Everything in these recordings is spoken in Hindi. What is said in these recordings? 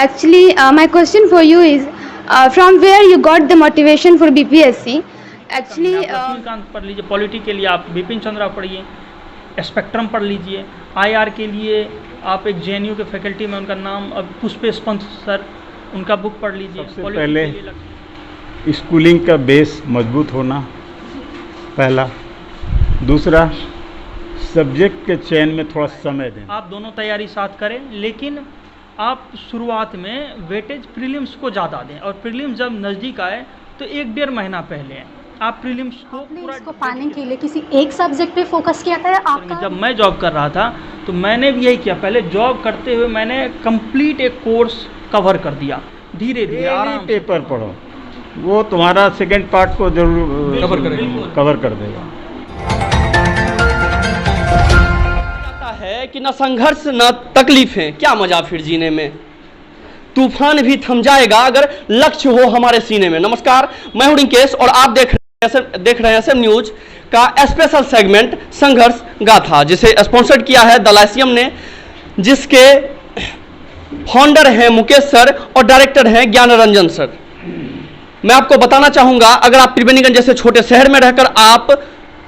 Actually, my question for you is, from where you got the motivation for BPSC? Actually, Laxmikant पढ़ लीजिए, पॉलिटी के लिए आप बिपिन चंद्रा पढ़िए, स्पेक्ट्रम पढ़ लीजिए, आईआर के लिए आप एक जेएनयू के फैकल्टी में उनका नाम अब पुष्पेश पंत सर, उनका बुक पढ़ लीजिए। सबसे पहले स्कूलिंग का बेस मजबूत होना पहला, दूसरा सब्जेक्ट के चयन में थोड़ा समय देना। आप दोनों तैयारी साथ करें, लेकिन आप शुरुआत में वेटेज प्रीलिम्स को ज़्यादा दें, और प्रीलिम्स जब नज़दीक आए तो 1-1.5 महीना पहले आप प्रीलिम्स को पूरा इसको पाने के लिए किसी एक सब्जेक्ट पे फोकस किया था या आपका? जब मैं जॉब कर रहा था तो मैंने भी यही किया। पहले जॉब करते हुए मैंने कंप्लीट एक कोर्स कवर कर दिया, धीरे धीरे आराम से। पेपर पढ़ो, वो तुम्हारा सेकंड पार्ट को जरूर कवर कर देगा। है कि न संघर्ष न तकलीफें, क्या मजा फिर जीने में, तूफान भी थम जाएगा अगर लक्ष्य हो हमारे सीने में। नमस्कार, मैं हूं रिंकेश और आप देख रहे हैं SM न्यूज का स्पेशल सेगमेंट संघर्ष गाथा, जिसे स्पॉन्सर्ड किया है द लाइसियम ने, जिसके फाउंडर हैं मुकेश सर और डायरेक्टर हैं ज्ञान रंजन सर। मैं आपको बताना चाहूंगा, अगर आप त्रिवेणीगंज जैसे छोटे शहर में रहकर आप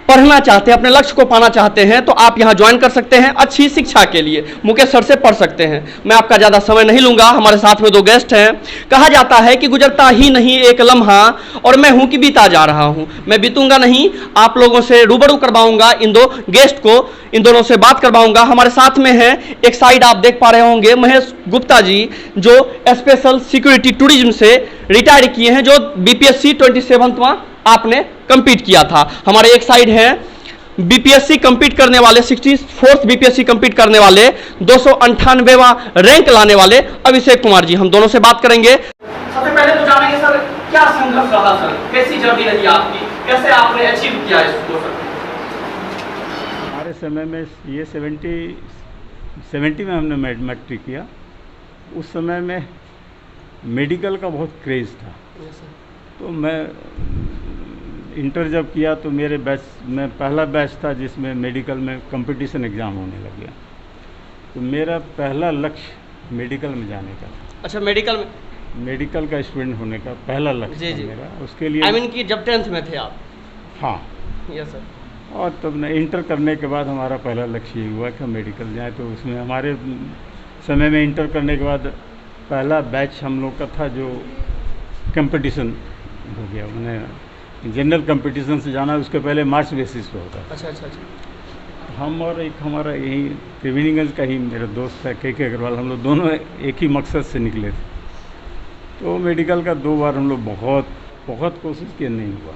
पढ़ना चाहते हैं, अपने लक्ष्य को पाना चाहते हैं, तो आप यहां ज्वाइन कर सकते हैं अच्छी शिक्षा के लिए। मुकेश सर से पढ़ सकते हैं। मैं आपका ज़्यादा समय नहीं लूंगा, हमारे साथ में 2 गेस्ट हैं। कहा जाता है कि गुजरता ही नहीं एक लम्हा, और मैं हूं कि बीता जा रहा हूं। मैं बीतूंगा नहीं, आप लोगों से रूबरू करवाऊंगा इन 2 गेस्ट को, इन दोनों से बात करवाऊंगा। हमारे साथ में है, एक साइड आप देख पा रहे होंगे महेश गुप्ता जी, जो स्पेशल सिक्योरिटी टूरिज्म से रिटायर किए हैं, जो BPSC 27वां आपने कंपीट किया था। हमारे एक साइड है BPSC कंपीट करने वाले, 64th BPSC कंपीट करने वाले, 298वां रैंक लाने वाले अभिषेक कुमार जी। हम दोनों से बात करेंगे। सबसे पहले तो जानेंगे सर, क्या संघर्ष रहा सर, कैसी जर्नी रही आपकी, कैसे आपने अचीव किया इसको सर? हमारे समय में ये 70 में हमने मैट्रिक किया। उस समय में मेडिकल का बहुत क्रेज़ था। तो मैं इंटर जब किया तो मेरे बैच में पहला बैच था जिसमें मेडिकल में कंपटीशन एग्ज़ाम होने लग गया। तो मेरा पहला लक्ष्य मेडिकल में जाने का था। अच्छा, मेडिकल का स्टूडेंट होने का पहला लक्ष्य था मेरा। उसके लिए आई मीन कि जब 10th में थे आप? हाँ, यस सर। और तब न इंटर करने के बाद हमारा पहला लक्ष्य ये हुआ कि मेडिकल जाए। तो उसमें हमारे समय में इंटर करने के बाद पहला बैच हम लोग का था जो कंपटीशन हो गया। मैंने जनरल कंपटीशन से जाना, उसके पहले मार्च बेसिस पे होता था। अच्छा। हम और एक हमारा यही त्रिवेणीगंज का ही मेरा दोस्त है KK अग्रवाल, हम लोग दोनों एक ही मकसद से निकले थे। तो मेडिकल का 2 बार हम लोग बहुत कोशिश किए, नहीं हुआ,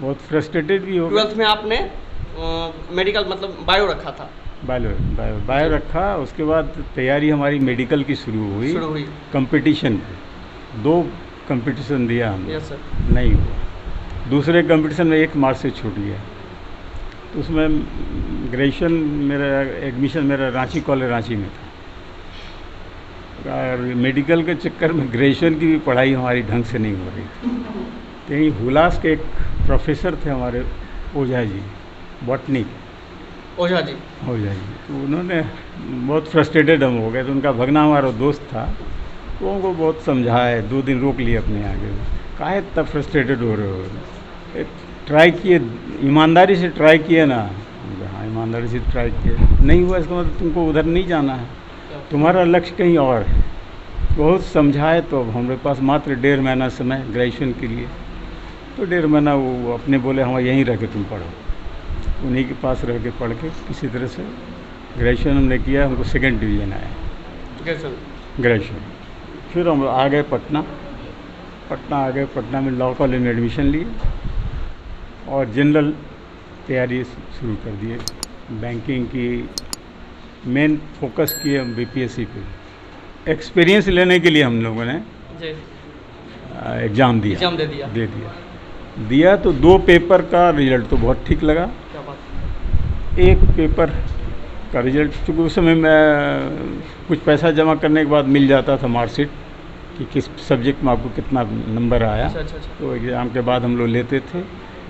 बहुत फ्रस्ट्रेटेड भी हो गया। 12th में आपने मेडिकल मतलब बायो रखा था? बायो रखा। उसके बाद तैयारी हमारी मेडिकल की शुरू हुई। कंपटीशन 2 कंपटीशन दिया हमने। Yes sir. नहीं हुआ। दूसरे कंपटीशन में 1 मार्च से छूट गया। तो उसमें ग्रेजुएशन एडमिशन मेरा रांची कॉलेज रांची में था। और मेडिकल के चक्कर में ग्रेजुएशन की भी पढ़ाई हमारी ढंग से नहीं हो रही थी। तो यहीं हुलास के एक प्रोफेसर थे हमारे, ओझा जी, बॉटनी ओझा जी। तो उन्होंने बहुत फ्रस्ट्रेटेड हम हो गए। तो उनका भगना हमारा दोस्त था, तो उनको बहुत समझाए, 2 दिन रोक लिए अपने आगे। काहे तब फ्रस्ट्रेटेड हो रहे हो, ट्राई किए, ईमानदारी से ट्राई किए ना। हाँ, ईमानदारी से ट्राई किए, नहीं हुआ इसका मतलब तुमको उधर नहीं जाना है, तुम्हारा लक्ष्य कहीं और है। बहुत समझाए। तो हमारे पास मात्र 1.5 महीना समय ग्रेजुएशन के लिए। तो 1.5 महीना वो अपने बोले हम यहीं रह के तुम पढ़ो। उन्हीं के पास रह के पढ़ के किसी तरह से ग्रेजुएशन हमने किया। हमको 2nd डिवीज़न आया ग्रेजुएशन। फिर हम आ गए पटना आ गए। पटना में लॉ कॉलेज में एडमिशन लिए और जनरल तैयारी शुरू कर दिए। बैंकिंग की मेन फोकस किए हम BPSC पे। एक्सपीरियंस लेने के लिए हम लोगों ने एग्ज़ाम दे दिया। तो 2 पेपर का रिजल्ट तो बहुत ठीक लगा। क्या बात? एक पेपर का रिजल्ट, चूँकि उस समय मैं कुछ पैसा जमा करने के बाद मिल जाता था मार्कशीट कि किस सब्जेक्ट में आपको कितना नंबर आया। अच्छा। तो एग्ज़ाम के बाद हम लोग लेते थे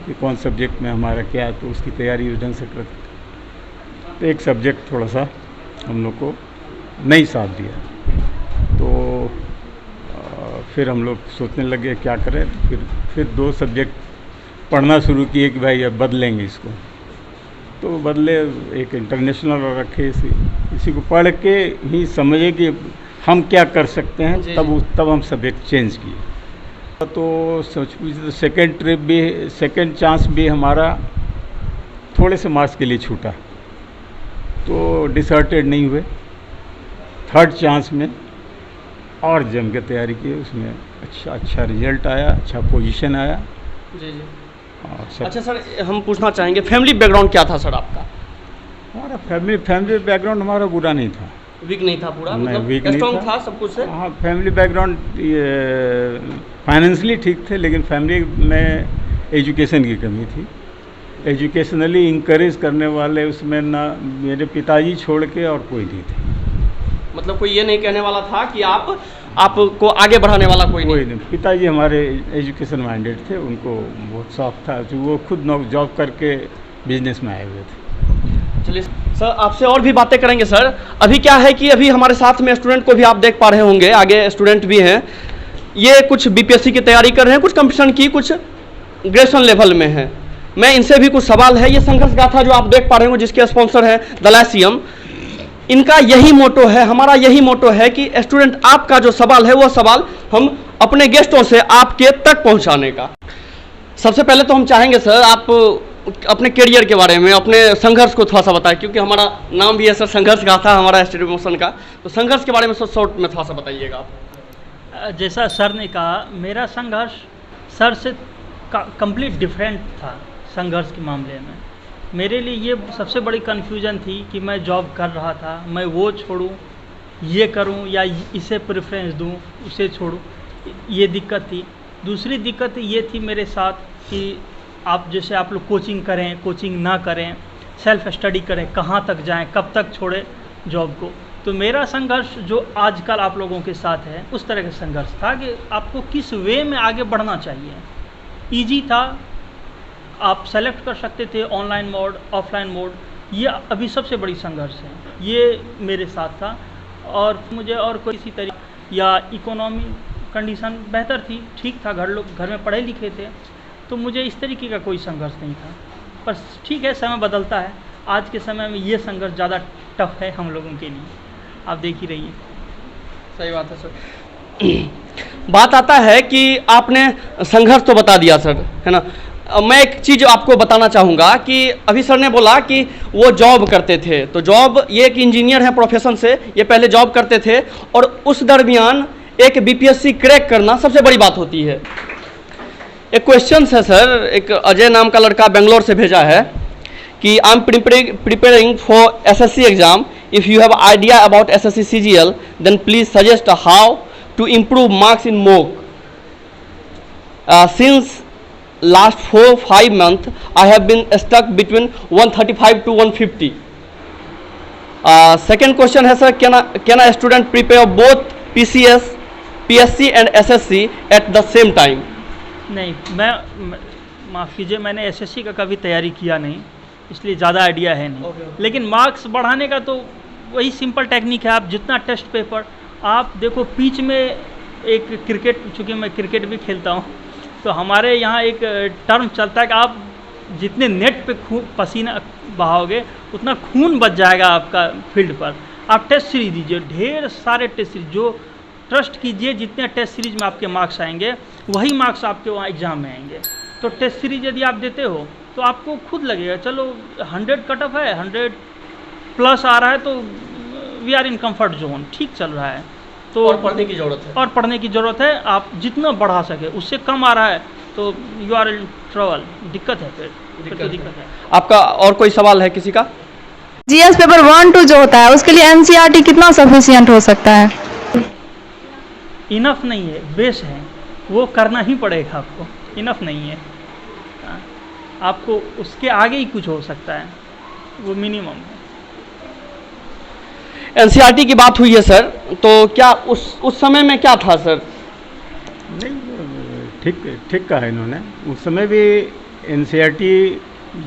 कि कौन सब्जेक्ट में हमारा क्या है, तो उसकी तैयारी उस ढंग से करते थे। तो एक सब्जेक्ट थोड़ा सा हम लोग को नहीं साथ दिया। तो फिर हम लोग सोचने लगे क्या करें, फिर 2 सब्जेक्ट पढ़ना शुरू किए कि भाई अब बदलेंगे इसको। तो बदले, एक इंटरनेशनल रखे, इसी को पढ़ के ही समझे कि हम क्या कर सकते हैं। तब हम सब्जेक्ट चेंज किए। तो सोच पूछे तो सेकेंड चांस भी हमारा थोड़े से मार्क्स के लिए छूटा, तो डिसर्टेड नहीं हुए। थर्ड चांस में और जम के तैयारी की, उसमें अच्छा रिजल्ट आया, अच्छा पोजीशन आया। जी जी। और अच्छा सर, हम पूछना चाहेंगे फैमिली बैकग्राउंड क्या था सर आपका? हमारा फैमिली बैकग्राउंड हमारा बुरा नहीं था, वीक नहीं था पूरा, नहीं, मतलब वीक नहीं स्ट्रॉन्ग था। था सब कुछ से? हाँ, फैमिली बैकग्राउंड फाइनेंशियली ठीक थे, लेकिन फैमिली में एजुकेशन की कमी थी। एजुकेशनली इंकरेज करने वाले उसमें ना मेरे पिताजी छोड़ के और कोई नहीं थे। मतलब कोई ये नहीं कहने वाला था कि आपको आगे बढ़ाने वाला कोई नहीं? पिताजी हमारे एजुकेशन माइंडेड थे, उनको बहुत शौक था, तो वो खुद जॉब करके बिजनेस में आए हुए थे। चलिए सर, आपसे और भी बातें करेंगे सर। अभी क्या है कि अभी हमारे साथ में स्टूडेंट को भी आप देख पा रहे होंगे, आगे स्टूडेंट भी हैं। ये कुछ बीपीएससी की तैयारी कर रहे हैं, कुछ कंपटीशन की, कुछ ग्रेजुएशन लेवल में है। मैं इनसे भी कुछ सवाल है। ये संघर्ष गाथा जो आप देख पा रहे हो, जिसके स्पॉन्सर है द लाइसियम, इनका यही मोटो है, हमारा यही मोटो है कि स्टूडेंट आपका जो सवाल है वो सवाल हम अपने गेस्टों से आपके तक पहुंचाने का। सबसे पहले तो हम चाहेंगे सर, आप अपने करियर के बारे में, अपने संघर्ष को थोड़ा सा बताएं, क्योंकि हमारा नाम भी है सर संघर्ष गाथा हमारा स्टडी मोशन का। तो संघर्ष के बारे में सर शॉर्ट में थोड़ा सा बताइएगा आप। जैसा सर ने कहा, मेरा संघर्ष सर से कंप्लीट डिफरेंट था। संघर्ष के मामले में मेरे लिए ये सबसे बड़ी कन्फ्यूजन थी कि मैं जॉब कर रहा था, मैं वो छोड़ूं, ये करूं, या इसे प्रेफरेंस दूं, उसे छोड़ूं, ये दिक्कत थी। दूसरी दिक्कत ये थी मेरे साथ कि आप जैसे आप लोग कोचिंग करें, कोचिंग ना करें, सेल्फ स्टडी करें, कहाँ तक जाएं, कब तक छोड़ें जॉब को। तो मेरा संघर्ष जो आजकल आप लोगों के साथ है, उस तरह का संघर्ष था कि आपको किस वे में आगे बढ़ना चाहिए। ईजी था, आप सेलेक्ट कर सकते थे ऑनलाइन मोड, ऑफलाइन मोड। ये अभी सबसे बड़ी संघर्ष है, ये मेरे साथ था। और मुझे और कोई किसी तरीके या इकोनॉमी कंडीशन बेहतर थी, ठीक था, घर में पढ़े लिखे थे, तो मुझे इस तरीके का कोई संघर्ष नहीं था। पर ठीक है, समय बदलता है। आज के समय में ये संघर्ष ज़्यादा टफ है हम लोगों के लिए, आप देख ही रहिए। सही बात है सर। बात आता है कि आपने संघर्ष तो बता दिया सर, है ना। मैं एक चीज़ आपको बताना चाहूँगा कि अभी सर ने बोला कि वो जॉब करते थे, तो जॉब, ये एक इंजीनियर है प्रोफेशन से, ये पहले जॉब करते थे, और उस दरमियान एक बीपीएससी क्रैक करना सबसे बड़ी बात होती है। एक क्वेश्चन है सर, एक अजय नाम का लड़का बेंगलोर से भेजा है कि I am preparing for SSC exam, if you have idea about SSC CGL then please suggest how to improve marks in mock. Since last 4-5 months I have been stuck between 135 to 150. Second question है sir, can a student prepare both PCS, PSC and SSC at the same time? नहीं, मैं माफ़ कीजिए, मैंने एसएससी का कभी तैयारी किया नहीं, इसलिए ज़्यादा आइडिया है नहीं। लेकिन मार्क्स बढ़ाने का तो वही सिंपल टेक्निक है। आप जितना टेस्ट पेपर, आप देखो पिच में एक क्रिकेट, चूँकि मैं क्रिकेट भी खेलता हूँ, तो हमारे यहाँ एक टर्म चलता है कि आप जितने नेट पे पसीना बहाओगे उतना खून बच जाएगा आपका फील्ड पर। आप टेस्ट सीरीज दीजिए, ढेर सारे टेस्ट सीरीज, जो ट्रस्ट कीजिए जितने टेस्ट सीरीज में आपके मार्क्स आएंगे वही मार्क्स आपके वहाँ एग्ज़ाम में आएंगे। तो टेस्ट सीरीज यदि आप देते हो तो आपको खुद लगेगा चलो 100 कट ऑफ है, 100+ आ रहा है, तो we are in comfort zone, ठीक चल रहा है। तो और पढ़ने की ज़रूरत है, और पढ़ने की ज़रूरत है। आप जितना बढ़ा सके, उससे कम आ रहा है तो यू आर इन ट्रबल, दिक्कत है, फिर तो दिक्कत है। आपका और कोई सवाल है किसी का? जीएस पेपर 1-2 जो होता है उसके लिए एनसीईआरटी कितना सफिशिएंट हो सकता है? इनफ नहीं है, बेस है, वो करना ही पड़ेगा आपको, इनफ नहीं है। आपको उसके आगे ही कुछ हो सकता है, वो मिनिमम है। एनसीईआरटी की बात हुई है सर, तो क्या उस समय में क्या था सर? नहीं, ठीक कहा इन्होंने। उस समय भी एनसीईआरटी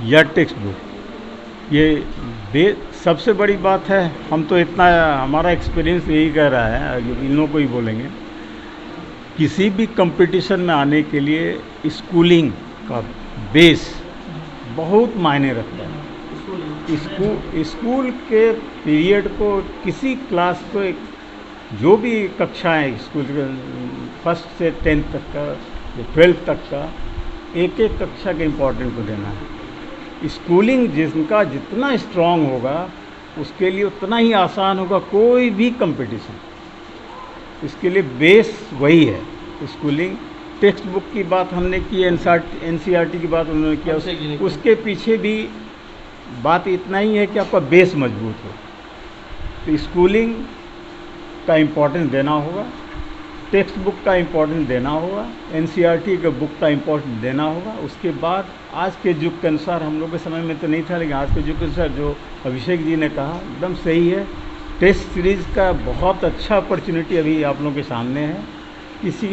या टेक्स्ट बुक, ये सबसे बड़ी बात है। हम तो इतना, हमारा एक्सपीरियंस यही कह रहा है, इन लोगों को ही बोलेंगे किसी भी कंपटीशन में आने के लिए स्कूलिंग का बेस बहुत मायने रखता है। स्कूल के पीरियड को, किसी क्लास को, जो भी कक्षाएं स्कूल के 1st से 10th तक का, 12th तक का, एक एक कक्षा के इम्पोर्टेंट को देना है। स्कूलिंग जिनका जितना स्ट्रांग होगा उसके लिए उतना ही आसान होगा कोई भी कंपटीशन। इसके लिए बेस वही है स्कूलिंग। टेक्स्ट बुक की बात हमने की, NCERT की बात उन्होंने किया, उसके पीछे भी बात इतना ही है कि आपका बेस मजबूत हो। तो स्कूलिंग का इम्पोर्टेंस देना होगा, टेक्स्ट बुक का इम्पोर्टेंस देना होगा, NCERT के बुक का इम्पोर्टेंस देना होगा। उसके बाद आज के युग के अनुसार, हम लोग के समय में तो नहीं था, लेकिन आज के युग के अनुसार जो अभिषेक जी ने कहा एकदम सही है। टेस्ट सीरीज़ का बहुत अच्छा अपॉर्चुनिटी अभी आप लोगों के सामने है। किसी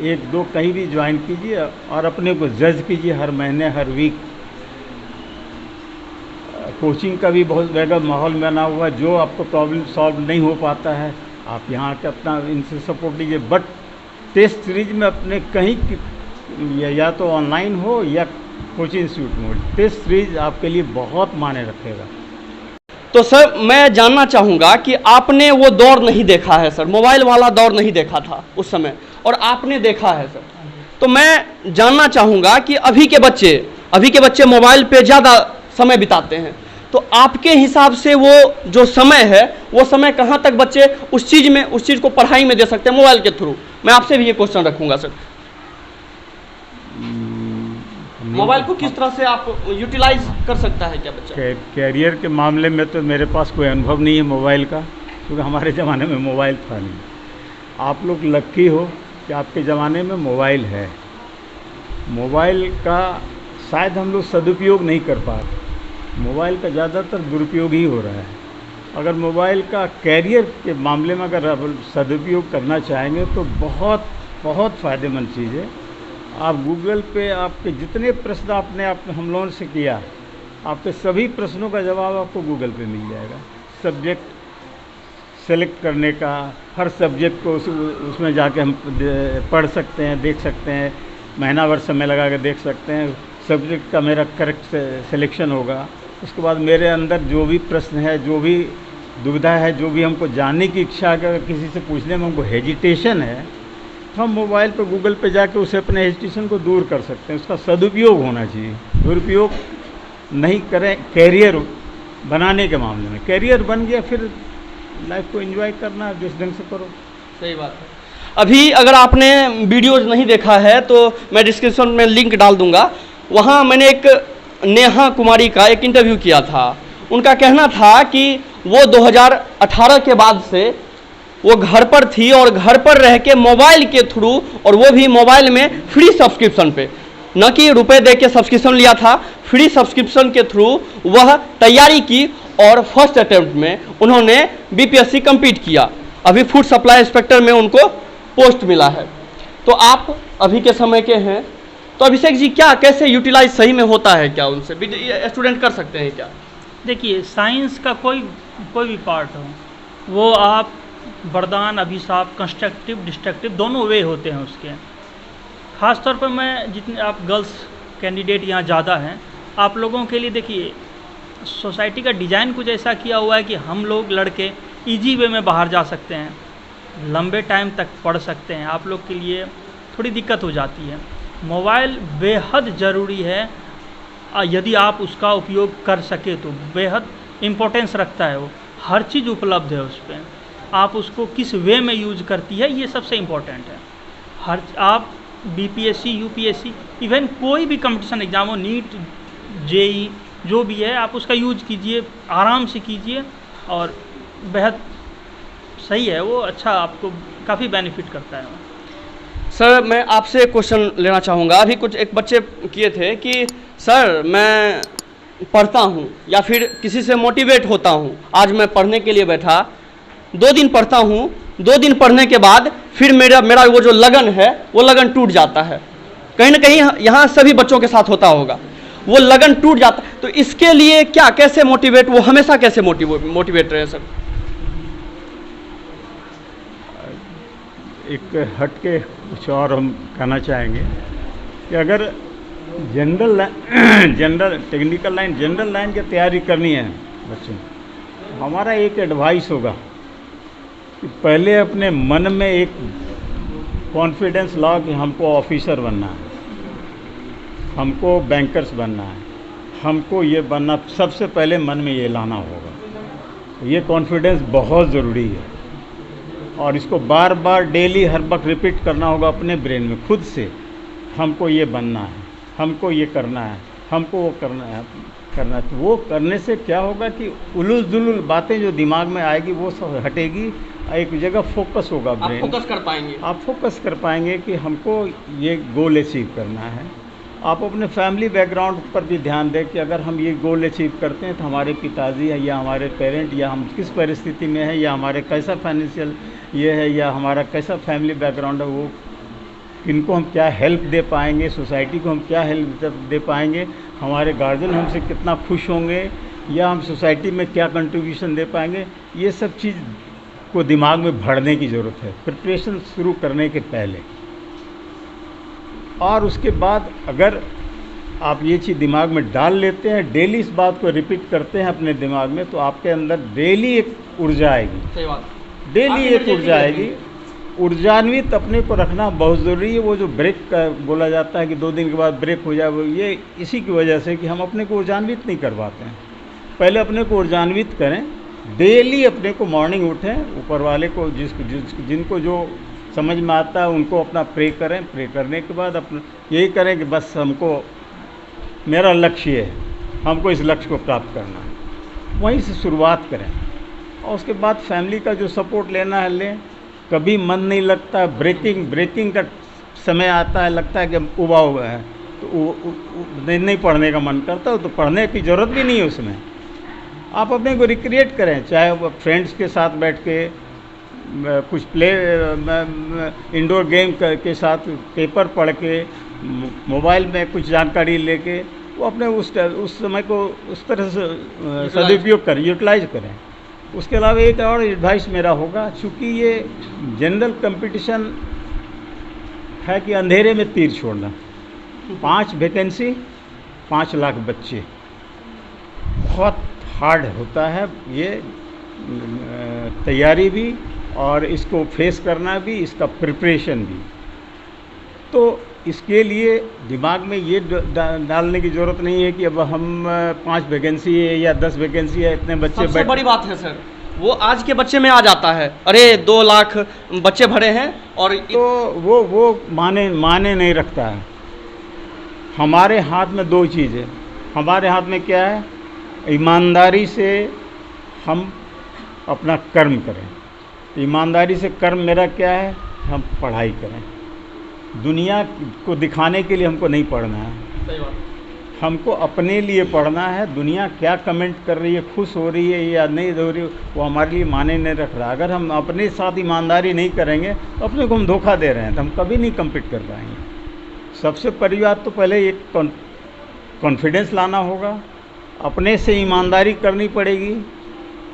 1-2 कहीं भी ज्वाइन कीजिए और अपने को जज कीजिए हर महीने, हर वीक। कोचिंग का भी बहुत बेहतर माहौल बना हुआ है। जो आपको प्रॉब्लम सॉल्व नहीं हो पाता है आप यहाँ के अपना इनसे सपोर्ट लीजिए। बट टेस्ट सीरीज में अपने कहीं या तो ऑनलाइन हो या कोचिंग इंस्टीट्यूट में हो, टेस्ट सीरीज आपके लिए बहुत मायने रखेगा। तो सर मैं जानना चाहूँगा कि आपने वो दौर नहीं देखा है सर, मोबाइल वाला दौर नहीं देखा था उस समय, और आपने देखा है सर। तो मैं जानना चाहूँगा कि अभी के बच्चे मोबाइल पे ज़्यादा समय बिताते हैं, तो आपके हिसाब से वो जो समय है, वो समय कहाँ तक बच्चे उस चीज़ को पढ़ाई में दे सकते हैं मोबाइल के थ्रू? मैं आपसे भी ये क्वेश्चन रखूँगा सर। मोबाइल को किस तरह से आप यूटिलाइज कर सकता है क्या बच्चा? कैरियर के मामले में तो मेरे पास कोई अनुभव नहीं है मोबाइल का, क्योंकि हमारे ज़माने में मोबाइल था नहीं। आप लोग लक्की हो कि आपके ज़माने में मोबाइल है। मोबाइल का शायद हम लोग सदुपयोग नहीं कर पा रहे, मोबाइल का ज़्यादातर दुरुपयोग ही हो रहा है। अगर मोबाइल का कैरियर के मामले में अगर आप सदुपयोग करना चाहेंगे तो बहुत बहुत फ़ायदेमंद चीज़ है। आप गूगल पे आपके जितने प्रश्न आपने हम लोगों से किया, आपके सभी प्रश्नों का जवाब आपको गूगल पे मिल जाएगा। सब्जेक्ट सेलेक्ट करने का, हर सब्जेक्ट को उसमें जाके हम पढ़ सकते हैं, देख सकते हैं, महीना भर समय लगा के देख सकते हैं। सब्जेक्ट का मेरा करेक्ट सिलेक्शन होगा। उसके बाद मेरे अंदर जो भी प्रश्न है, जो भी दुविधा है, जो भी हमको जानने की इच्छा है, अगर किसी से पूछने में हमको हेजिटेशन है, तो हम मोबाइल पर गूगल पे जाके उसे अपने हेजिटेशन को दूर कर सकते हैं। उसका सदुपयोग होना चाहिए, दुरुपयोग नहीं करें। कैरियर बनाने के मामले में कैरियर बन गया, फिर लाइफ को एंजॉय करना है, जिस ढंग से करो। सही बात है। अभी अगर आपने वीडियोज नहीं देखा है तो मैं डिस्क्रिप्शन में लिंक डाल दूंगा। वहाँ मैंने एक नेहा कुमारी का एक इंटरव्यू किया था। उनका कहना था कि वो 2018 के बाद से वो घर पर थी और घर पर रह के मोबाइल के थ्रू, और वो भी मोबाइल में फ्री सब्सक्रिप्शन पे, न कि रुपए दे के सब्सक्रिप्शन लिया था, फ्री सब्सक्रिप्शन के थ्रू वह तैयारी की और फर्स्ट अटेम्प्ट में उन्होंने बीपीएससी कंप्लीट किया। अभी फूड सप्लाई इंस्पेक्टर में उनको पोस्ट मिला है। तो आप अभी के समय के हैं, तो अभिषेक जी क्या कैसे यूटिलाइज सही में होता है, क्या उनसे स्टूडेंट कर सकते हैं क्या? देखिए, साइंस का कोई भी पार्ट हो, वो आप वरदान, अभिशाप, कंस्ट्रक्टिव, डिस्ट्रक्टिव दोनों वे होते हैं उसके। ख़ास तौर पर मैं जितने आप गर्ल्स कैंडिडेट यहाँ ज़्यादा हैं, आप लोगों के लिए देखिए सोसाइटी का डिज़ाइन कुछ ऐसा किया हुआ है कि हम लोग लड़के इजी वे में बाहर जा सकते हैं, लंबे टाइम तक पढ़ सकते हैं। आप लोग के लिए थोड़ी दिक्कत हो जाती है। मोबाइल बेहद ज़रूरी है, यदि आप उसका उपयोग कर सके तो बेहद इम्पोर्टेंस रखता है। वो हर चीज़ उपलब्ध है उस पर, आप उसको किस वे में यूज करती है ये सबसे इम्पोर्टेंट है। आप बीपीएससी, यूपीएससी, इवन कोई भी कंपटीशन एग्जाम हो, नीट, जेई, जो भी है, आप उसका यूज कीजिए, आराम से कीजिए और बेहद सही है वो। अच्छा, आपको काफ़ी बेनिफिट करता है। सर मैं आपसे एक क्वेश्चन लेना चाहूँगा। अभी कुछ एक बच्चे किए थे कि सर मैं पढ़ता हूँ या फिर किसी से मोटिवेट होता हूँ, आज मैं पढ़ने के लिए बैठा, 2 दिन पढ़ता हूँ, 2 दिन पढ़ने के बाद फिर मेरा वो जो लगन है वो लगन टूट जाता है। कहीं ना कहीं यहाँ सभी बच्चों के साथ होता होगा, वो लगन टूट जाता। तो इसके लिए क्या, कैसे मोटिवेट, वो हमेशा कैसे मोटिवेट रहे सर? एक हट के कुछ और हम कहना चाहेंगे कि अगर general technical line general line की तैयारी करनी है बच्चों, हमारा एक एडवाइस होगा कि पहले अपने मन में एक कॉन्फिडेंस लाओ कि हमको ऑफिसर बनना है, हमको बैंकर्स बनना है, हमको ये बनना, सबसे पहले मन में ये लाना होगा। ये कॉन्फिडेंस बहुत ज़रूरी है और इसको बार बार डेली हर वक्त रिपीट करना होगा अपने ब्रेन में खुद से। हमको ये बनना है, हमको ये करना है, हमको वो करना है। तो वो करने से क्या होगा कि उलूल जुलूल बातें जो दिमाग में आएगी वो सब हटेगी, एक जगह फोकस होगा ब्रेन। आप फोकस कर पाएंगे। आप फोकस कर पाएंगे कि हमको ये गोल अचीव करना है। आप अपने फैमिली बैकग्राउंड पर भी ध्यान दें कि अगर हम ये गोल अचीव करते हैं तो हमारे पिताजी है या हमारे पेरेंट या हम किस परिस्थिति में है या हमारे कैसा फाइनेंशियल ये है या हमारा कैसा फैमिली बैकग्राउंड है, वो किनको हम क्या हेल्प दे पाएंगे, सोसाइटी को हम क्या हेल्प दे पाएंगे, हमारे गार्जियन हमसे कितना खुश होंगे या हम सोसाइटी में क्या कंट्रीब्यूशन दे पाएंगे, ये सब चीज़ को दिमाग में भरने की ज़रूरत है प्रिपरेशन शुरू करने के पहले। और उसके बाद अगर आप ये चीज़ दिमाग में डाल लेते हैं, डेली इस बात को रिपीट करते हैं अपने दिमाग में, तो आपके अंदर डेली एक ऊर्जा आएगी। सही बात। डेली एक ऊर्जा आएगी। ऊर्जान्वित अपने को रखना बहुत ज़रूरी है। वो जो ब्रेक का बोला जाता है कि 2 दिन के बाद ब्रेक हो जाए, वो ये इसी की वजह से कि हम अपने को ऊर्जान्वित नहीं कर पाते हैं। पहले अपने को ऊर्जान्वित करें, डेली अपने को मॉर्निंग उठें, ऊपर वाले को जिनको जो समझ में आता है उनको अपना प्रे करें। प्रे करने के बाद अपना यही करें कि बस हमको मेरा लक्ष्य है, हमको इस लक्ष्य को प्राप्त करना है, वहीं से शुरुआत करें। और उसके बाद फैमिली का जो सपोर्ट लेना है लें। कभी मन नहीं लगता, ब्रेकिंग का समय आता है, लगता है कि उबा हुआ है तो नहीं पढ़ने का मन करता हो तो पढ़ने की ज़रूरत भी नहीं है उसमें। आप अपने को रिक्रिएट करें, चाहे वो फ्रेंड्स के साथ बैठ के कुछ इंडोर गेम के साथ, पेपर पढ़ के, मोबाइल में कुछ जानकारी लेके, वो अपने उस समय को उस तरह से सदुपयोग करें, यूटिलाइज करें। उसके अलावा एक और एडवाइस मेरा होगा, चूँकि ये जनरल कंपटीशन है कि अंधेरे में तीर छोड़ना। 5 वैकेंसी 5 लाख बच्चे, बहुत हार्ड होता है ये तैयारी भी और इसको फेस करना भी, इसका प्रिपरेशन भी। तो इसके लिए दिमाग में ये डालने की ज़रूरत नहीं है कि अब हम 5 वैकेंसी है या 10 वैकेंसी है, इतने बच्चे सबसे बड़ी बात है सर, वो आज के बच्चे में आ जाता है, अरे 2 लाख बच्चे भरे हैं और तो वो माने नहीं रखता है। हमारे हाथ में 2 चीज़ है। हमारे हाथ में क्या है? ईमानदारी से हम अपना कर्म करें। ईमानदारी से कर्म मेरा क्या है? हम पढ़ाई करें। दुनिया को दिखाने के लिए हमको नहीं पढ़ना है, सही बात। हमको अपने लिए पढ़ना है। दुनिया क्या कमेंट कर रही है, खुश हो रही है या नहीं हो रही है, वो हमारे लिए माने नहीं रख रहा। अगर हम अपने साथ ईमानदारी नहीं करेंगे तो अपने को हम धोखा दे रहे हैं, तो हम कभी नहीं कम्पीट कर पाएंगे। सबसे पहली बात तो पहले एक कॉन्फिडेंस लाना होगा, अपने से ईमानदारी करनी पड़ेगी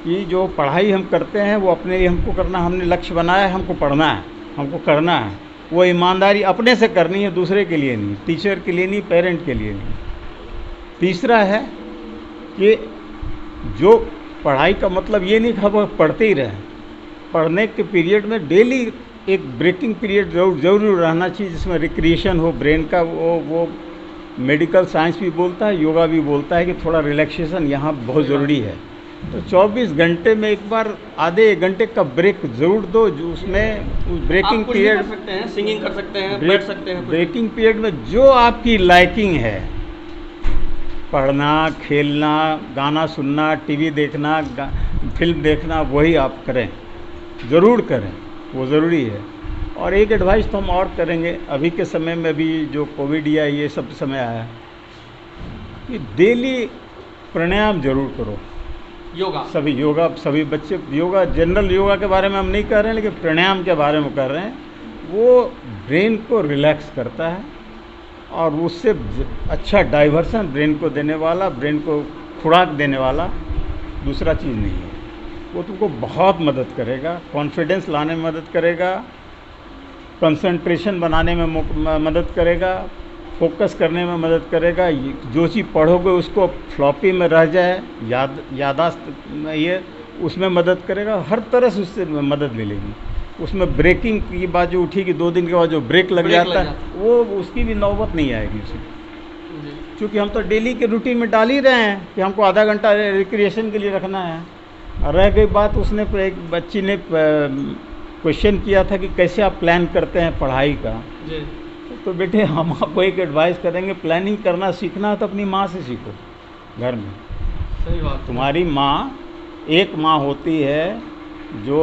कि जो पढ़ाई हम करते हैं वो अपने लिए हमको करना, हमने लक्ष्य बनाया है, हमको पढ़ना है, हमको करना है। वो ईमानदारी अपने से करनी है, दूसरे के लिए नहीं, टीचर के लिए नहीं, पेरेंट के लिए नहीं। तीसरा है कि जो पढ़ाई का मतलब ये नहीं कि हम पढ़ते ही रहें। पढ़ने के पीरियड में डेली एक ब्रेकिंग पीरियड जरूर रहना चाहिए, जिसमें रिक्रिएशन हो ब्रेन का। वो मेडिकल साइंस भी बोलता है, योगा भी बोलता है कि थोड़ा रिलैक्सेशन यहाँ बहुत ज़रूरी है। तो 24 घंटे में एक बार आधे 1 घंटे का ब्रेक ज़रूर दो, जो उसमें उस ब्रेकिंग पीरियड कर सकते हैं, सिंगिंग कर सकते हैं, बैठ सकते हैं। ब्रेकिंग पीरियड में जो आपकी लाइकिंग है, पढ़ना, खेलना, गाना सुनना, टीवी देखना, फिल्म देखना, वही आप करें, ज़रूर करें, वो ज़रूरी है। और एक एडवाइस तो हम और करेंगे, अभी के समय में भी जो कोविड या ये सब समय आया कि डेली प्राणायाम ज़रूर करो। योगा, सभी बच्चे योगा, जनरल योगा के बारे में हम नहीं कर रहे हैं, लेकिन प्राणायाम के बारे में कर रहे हैं। वो ब्रेन को रिलैक्स करता है और उससे अच्छा डाइवर्सन ब्रेन को देने वाला, ब्रेन को खुराक देने वाला दूसरा चीज़ नहीं है। वो तुमको बहुत मदद करेगा, कॉन्फिडेंस लाने में मदद करेगा कंसंट्रेशन बनाने में मदद करेगा, फोकस करने में मदद करेगा। जो चीज़ पढ़ोगे उसको फ्लॉपी में रह जाए, यादाश्त में ये उसमें मदद करेगा। हर तरह से उससे मदद मिलेगी। उसमें ब्रेकिंग की बात जो उठी कि 2 दिन के बाद जो ब्रेक लग जाता है, वो उसकी भी नौबत नहीं आएगी उसमें, क्योंकि हम तो डेली के रूटीन में डाल ही रहे हैं कि हमको आधा घंटा रिक्रिएशन के लिए रखना है। और रह गई बात, उसने एक बच्ची ने क्वेश्चन किया था कि कैसे आप प्लान करते हैं पढ़ाई का। तो बेटे हम आपको एक एडवाइस करेंगे, प्लानिंग करना सीखना है तो अपनी माँ से सीखो घर में। सही बात। तुम्हारी माँ एक माँ होती है जो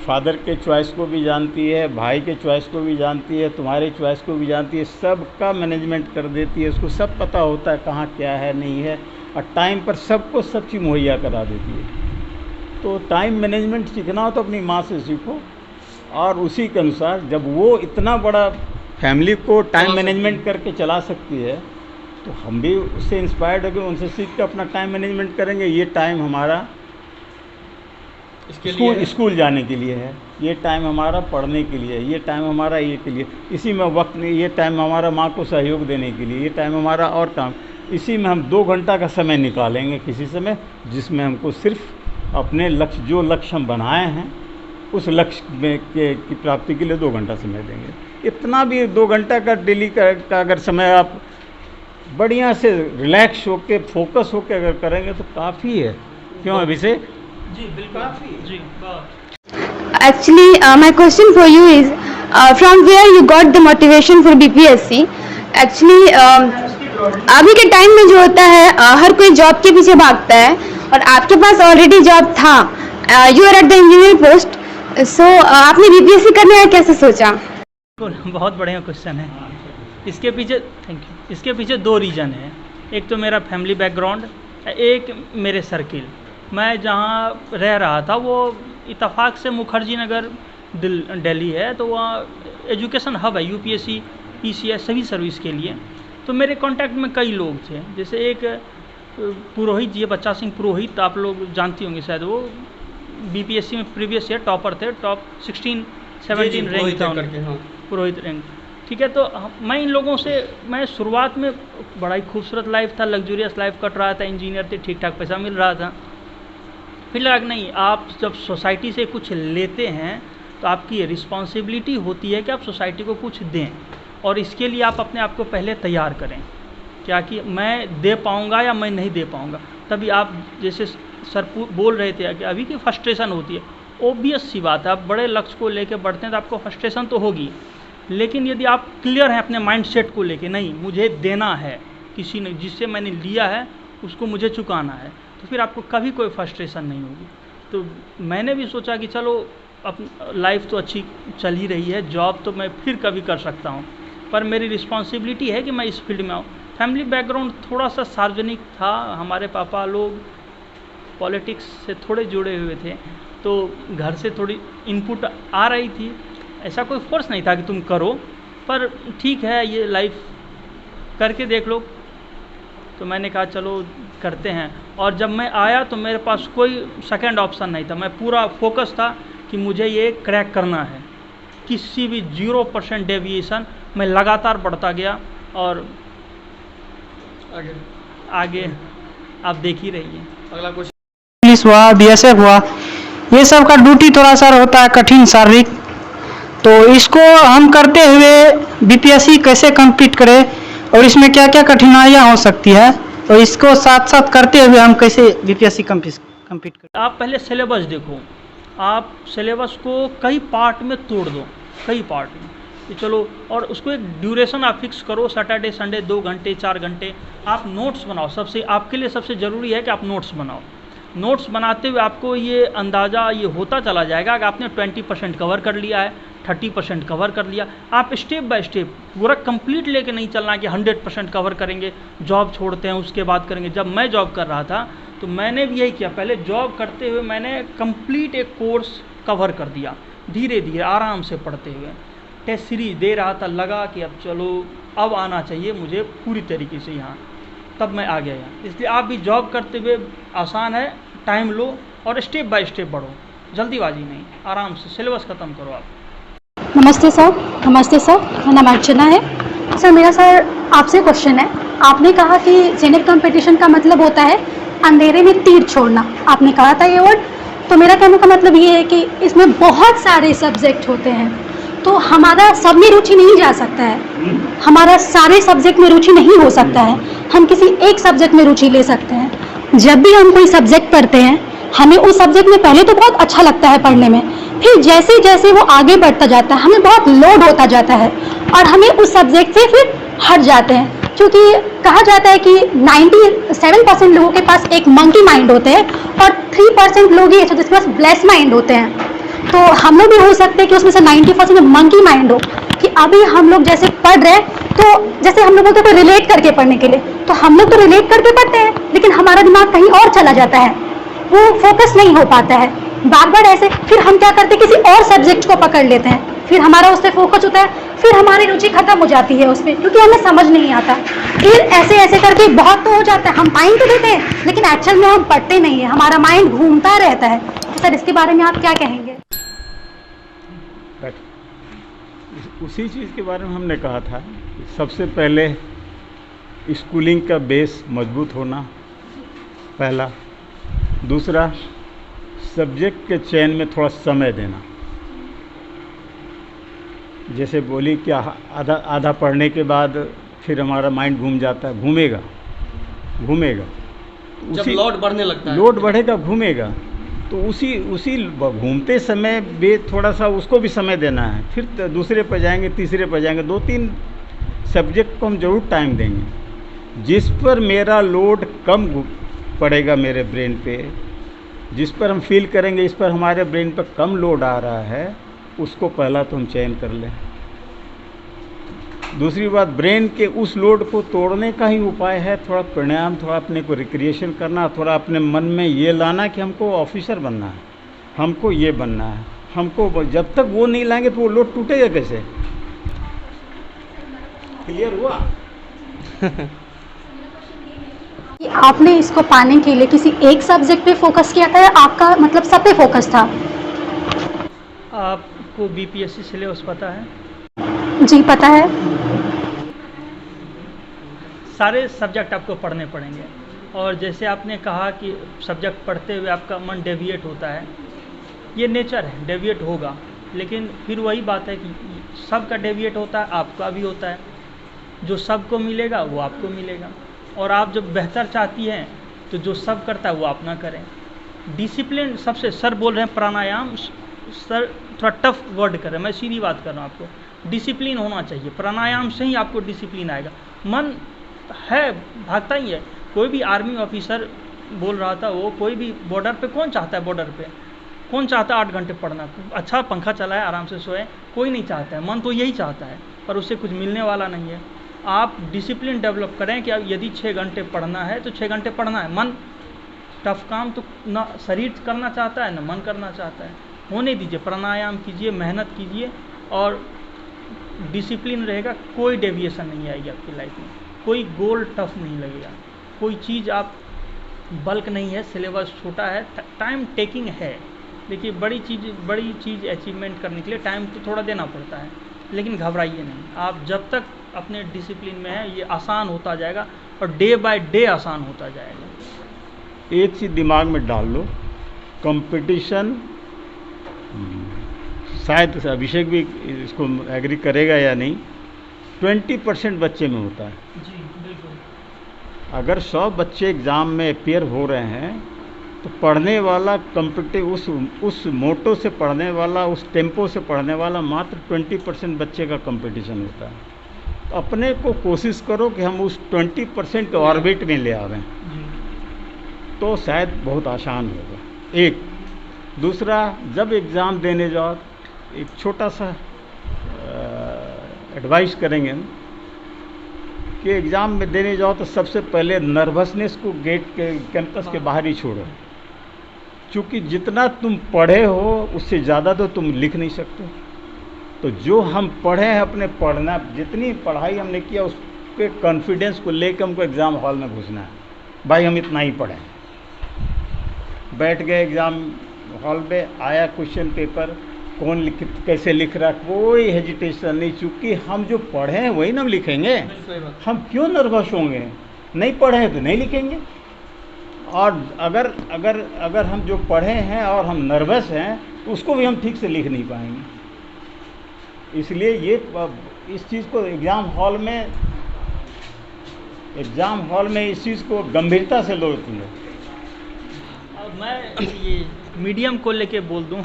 फादर के चॉइस को भी जानती है, भाई के चॉइस को भी जानती है, तुम्हारे चॉइस को भी जानती है, सब का मैनेजमेंट कर देती है। उसको सब पता होता है कहाँ क्या है नहीं है, और टाइम पर सबको सब चीज़ मुहैया करा देती है। तो टाइम मैनेजमेंट सीखना हो तो अपनी माँ से सीखो, और उसी के अनुसार जब वो इतना बड़ा फैमिली को टाइम मैनेजमेंट करके चला सकती है, तो हम भी उससे इंस्पायर्ड होकर उनसे सीख कर अपना टाइम मैनेजमेंट करेंगे। ये टाइम हमारा स्कूल जाने के लिए है, ये टाइम हमारा पढ़ने के लिए है, ये टाइम हमारा ये के लिए, इसी में वक्त नहीं, ये टाइम हमारा माँ को सहयोग देने के लिए, ये टाइम हमारा और काम, इसी में हम 2 घंटा का समय निकालेंगे किसी समय, जिसमें हमको सिर्फ अपने लक्ष्य, जो लक्ष्य हम बनाए हैं उस लक्ष्य में की प्राप्ति के लिए 2 घंटा समय देंगे। इतना भी 2 घंटा का डेली का अगर समय आप बढ़िया से रिलैक्स होके फोकस होके अगर करेंगे तो काफ़ी है। क्यों अभिषेक? जी बिल्कुल, जी Actually, my question for you is, from where you got the motivation for BPSC? Actually, अभी के टाइम में जो होता है, हर कोई जॉब के पीछे भागता है, और आपके पास ऑलरेडी जॉब था, you are at the engineer post, so आपने BPSC करने का कैसे सोचा? बहुत बढ़िया क्वेश्चन है। इसके पीछे थैंक यू, इसके पीछे 2 रीज़न है। एक तो मेरा फैमिली बैकग्राउंड, एक मेरे सर्किल। मैं जहाँ रह रहा था वो इत्तेफाक से मुखर्जी नगर दिल्ली है, तो वहाँ एजुकेशन हब है, UPSC PCS सभी सर्विस के लिए। तो मेरे कांटेक्ट में कई लोग थे, जैसे एक पुरोहित जी, बच्चा सिंह पुरोहित, आप लोग जानती होंगे शायद, वो BPSC में प्रीवियस ईयर टॉपर थे, टॉप 16-17 रैंक था उनका, पुरोहित रैंक। ठीक है, तो मैं इन लोगों से, मैं शुरुआत में बड़ा ही खूबसूरत लाइफ था, लग्जूरियस लाइफ कट रहा था, इंजीनियर थे, ठीक ठाक पैसा मिल रहा था। फिर लगा नहीं, आप जब सोसाइटी से कुछ लेते हैं तो आपकी रिस्पॉन्सिबिलिटी होती है कि आप सोसाइटी को कुछ दें, और इसके लिए आप अपने आप को पहले तैयार करें, क्या कि मैं दे पाऊँगा या मैं नहीं दे पाऊँगा। तभी आप, जैसे सर बोल रहे थे कि अभी की फ्रस्ट्रेशन होती है, ओबियस सी बात है, आप बड़े लक्ष्य को लेके बढ़ते हैं तो आपको फ्रस्ट्रेशन तो होगी, लेकिन यदि आप क्लियर हैं अपने माइंडसेट को लेके, नहीं मुझे देना है, किसी ने जिससे मैंने लिया है उसको मुझे चुकाना है, तो फिर आपको कभी कोई फ्रस्ट्रेशन नहीं होगी। तो मैंने भी सोचा कि चलो अब लाइफ तो अच्छी चल ही रही है, जॉब तो मैं फिर कभी कर सकता हूँ, पर मेरी रिस्पॉन्सिबिलिटी है कि मैं इस फील्ड में आऊँ। फैमिली बैकग्राउंड थोड़ा सा सार्वजनिक था, हमारे पापा लोग पॉलिटिक्स से थोड़े जुड़े हुए थे, तो घर से थोड़ी इनपुट आ रही थी। ऐसा कोई फोर्स नहीं था कि तुम करो, पर ठीक है ये लाइफ करके देख लो, तो मैंने कहा चलो करते हैं। और जब मैं आया तो मेरे पास कोई सेकंड ऑप्शन नहीं था, मैं पूरा फोकस था कि मुझे ये क्रैक करना है, किसी भी 0% डेविएशन, मैं लगातार बढ़ता गया, और आगे आप देख ही रहिए। अगला क्वेश्चन, पुलिस हुआ, BSF हुआ, ये सब का ड्यूटी थोड़ा सा होता है कठिन शारीरिक, तो इसको हम करते हुए BPSC कैसे कंप्लीट करें और इसमें क्या क्या कठिनाइयाँ हो सकती है, और इसको साथ साथ करते हुए हम कैसे BPSC कंप्लीट करें। आप पहले सिलेबस देखो, आप सिलेबस को कई पार्ट में तोड़ दो, कई पार्ट में, कि चलो, और उसको एक ड्यूरेशन आप फिक्स करो, सैटरडे संडे 2 घंटे 4 घंटे आप नोट्स बनाओ। सबसे आपके लिए सबसे ज़रूरी है कि आप नोट्स बनाओ। नोट्स बनाते हुए आपको ये अंदाज़ा ये होता चला जाएगा कि आपने 20% कवर कर लिया है, 30% कवर कर लिया। आप स्टेप बाय स्टेप पूरा कंप्लीट लेके नहीं चलना कि 100% कवर करेंगे, जॉब छोड़ते हैं उसके बाद करेंगे। जब मैं जॉब कर रहा था तो मैंने भी यही किया, पहले जॉब करते हुए मैंने कंप्लीट एक कोर्स कवर कर दिया, धीरे धीरे आराम से पढ़ते हुए। टेस्ट सीरीज दे रहा था, लगा कि अब चलो अब आना चाहिए मुझे पूरी तरीके से यहाँ, तब मैं आ गया यहाँ। इसलिए आप भी जॉब करते हुए आसान है, टाइम लो और स्टेप बाय स्टेप बढ़ो, जल्दीबाजी नहीं, आराम से सिलेबस ख़त्म करो आप। नमस्ते सर। मेरा नाम अर्चना है। सर मेरा सर आपसे क्वेश्चन है। आपने कहा कि जेनेट कंपटीशन का मतलब होता है अंधेरे में तीर छोड़ना, आपने कहा था ये वर्ड। तो मेरा कहने का मतलब ये है कि इसमें बहुत सारे सब्जेक्ट होते हैं, तो हमारा सब में रुचि नहीं जा सकता है, हमारा सारे सब्जेक्ट में रुचि नहीं हो सकता है, हम किसी एक सब्जेक्ट में रुचि ले सकते हैं। जब भी हम कोई सब्जेक्ट पढ़ते हैं, हमें उस सब्जेक्ट में पहले तो बहुत अच्छा लगता है पढ़ने में, फिर जैसे जैसे वो आगे बढ़ता जाता है हमें बहुत लोड होता जाता है और हमें उस सब्जेक्ट से फिर हट जाते हैं। क्योंकि कहा जाता है कि 97% लोगों के पास एक मंकी माइंड होते हैं और 3% लोग ही ऐसे जिसके पास ब्लेस माइंड होते हैं। तो हम लोग भी हो सकते हैं कि उसमें से 90% मंकी माइंड हो, कि अभी हम लोग जैसे पढ़ रहे हैं तो जैसे हम लोग बोलते हैं रिलेट करके पढ़ने के लिए, तो हम लोग तो रिलेट करके पढ़ते हैं लेकिन हमारा दिमाग कहीं और चला जाता है, वो फोकस नहीं हो पाता है बार बार ऐसे। फिर हम क्या करते हैं, किसी और सब्जेक्ट को पकड़ लेते हैं, फिर हमारा उस पर फोकस होता है, फिर हमारी रुचि खत्म हो जाती है उस पर, क्योंकि हमें समझ नहीं आता। फिर ऐसे ऐसे करके बहुत तो हो जाता है, हम टाइम तो देते हैं लेकिन एक्चुअल में हम पढ़ते नहीं है, हमारा माइंड घूमता रहता है। तो सर इसके बारे में आप क्या कहेंगे? उसी चीज़ के बारे में हमने कहा था कि सबसे पहले स्कूलिंग का बेस मजबूत होना पहला, दूसरा सब्जेक्ट के चयन में थोड़ा समय देना। जैसे बोली कि आधा पढ़ने के बाद फिर हमारा माइंड घूम जाता है, घूमेगा जब लोड बढ़ने लगता है, लोड बढ़ेगा घूमेगा, तो उसी घूमते समय भी थोड़ा सा उसको भी समय देना है। फिर दूसरे पर जाएंगे, तीसरे पर जाएंगे, 2-3 सब्जेक्ट को हम जरूर टाइम देंगे। जिस पर मेरा लोड कम पड़ेगा मेरे ब्रेन पे, जिस पर हम फील करेंगे इस पर हमारे ब्रेन पर कम लोड आ रहा है, उसको पहला तो हम चयन कर लें। दूसरी बात, ब्रेन के उस लोड को तोड़ने का ही उपाय है थोड़ा प्राणायाम, थोड़ा अपने को रिक्रिएशन करना, थोड़ा अपने मन में ये लाना कि हमको ऑफिसर बनना है, हमको ये बनना है, हमको। जब तक वो नहीं लाएंगे तो वो लोड टूटेगा कैसे? क्लियर हुआ? कि आपने इसको पाने के लिए किसी एक सब्जेक्ट पे फोकस किया था या आपका मतलब सब पे फोकस था? आपको बीपीएससी सिलेबस पता है? जी पता है। सारे सब्जेक्ट आपको पढ़ने पड़ेंगे, और जैसे आपने कहा कि सब्जेक्ट पढ़ते हुए आपका मन डेविएट होता है, ये नेचर है, डेविएट होगा। लेकिन फिर वही बात है कि सबका डेविएट होता है, आपका भी होता है। जो सबको मिलेगा वो आपको मिलेगा, और आप जब बेहतर चाहती हैं तो जो सब करता है वो आप ना करें। डिसिप्लिन सबसे, सर बोल रहे हैं प्राणायाम, सर थोड़ा टफ वर्ड कर रहे हैं, मैं सीधी बात कर रहा हूँ आपको। डिसिप्लिन होना चाहिए, प्राणायाम से ही आपको डिसिप्लिन आएगा। मन है भागता ही है। कोई भी आर्मी ऑफिसर बोल रहा था, वो कोई भी बॉर्डर पे कौन चाहता है, बॉर्डर पे कौन चाहता है 8 घंटे पढ़ना, अच्छा पंखा चलाए आराम से सोए, कोई नहीं चाहता है। मन तो यही चाहता है, पर उससे कुछ मिलने वाला नहीं है। आप डिसिप्लिन डेवलप करें कि यदि 6 घंटे पढ़ना है तो 6 घंटे पढ़ना है। मन टफ काम तो ना शरीर करना चाहता है ना मन करना चाहता है, होने दीजिए, प्राणायाम कीजिए, मेहनत कीजिए, और डिसिप्लिन रहेगा, कोई डेविएशन नहीं आएगी आपकी लाइफ में, कोई गोल टफ नहीं लगेगा, कोई चीज़ आप बल्क नहीं है, सिलेबस छोटा है, टाइम टेकिंग है। देखिए बड़ी चीज़ अचीवमेंट करने के लिए टाइम तो थोड़ा देना पड़ता है, लेकिन घबराइए नहीं। आप जब तक अपने डिसिप्लिन में है, ये आसान होता जाएगा और डे बाय डे आसान होता जाएगा। एक चीज़ दिमाग में डाल लो, कंपटीशन, शायद अभिषेक भी इसको एग्री करेगा या नहीं, 20% बच्चे में होता है। जी बिल्कुल। अगर 100 बच्चे एग्ज़ाम में अपियर हो रहे हैं तो पढ़ने वाला उस मोटो से पढ़ने वाला, उस टेम्पो से पढ़ने वाला मात्र 20% बच्चे का कंपटीशन होता है। तो अपने को कोशिश करो कि हम उस 20% के ऑर्बिट में ले आवें, तो शायद बहुत आसान होगा। एक दूसरा, जब एग्ज़ाम देने जाओ, एक छोटा सा एडवाइस करेंगे हम कि एग्ज़ाम में देने जाओ तो सबसे पहले नर्वसनेस को गेट के कैंपस के बाहर ही छोड़ो। क्योंकि जितना तुम पढ़े हो उससे ज़्यादा तो तुम लिख नहीं सकते। तो जो हम पढ़े हैं, अपने पढ़ना, जितनी पढ़ाई हमने किया उस पे कॉन्फिडेंस को लेकर हमको एग्ज़ाम हॉल में घुसना है। भाई हम इतना ही पढ़े, बैठ गए एग्ज़ाम हॉल में, आया क्वेश्चन पेपर, कौन कैसे लिख रहा, कोई हेजिटेशन नहीं, चूँकि हम जो पढ़े हैं वही ना हम लिखेंगे। हम क्यों नर्वस होंगे? नहीं पढ़े हैं तो नहीं लिखेंगे। और अगर हम जो पढ़े हैं और हम नर्वस हैं तो उसको भी हम ठीक से लिख नहीं पाएंगे। इसलिए ये इस चीज़ को एग्ज़ाम हॉल में इस चीज़ को गंभीरता से लो। अब मैं ये मीडियम को लेके बोल दूं,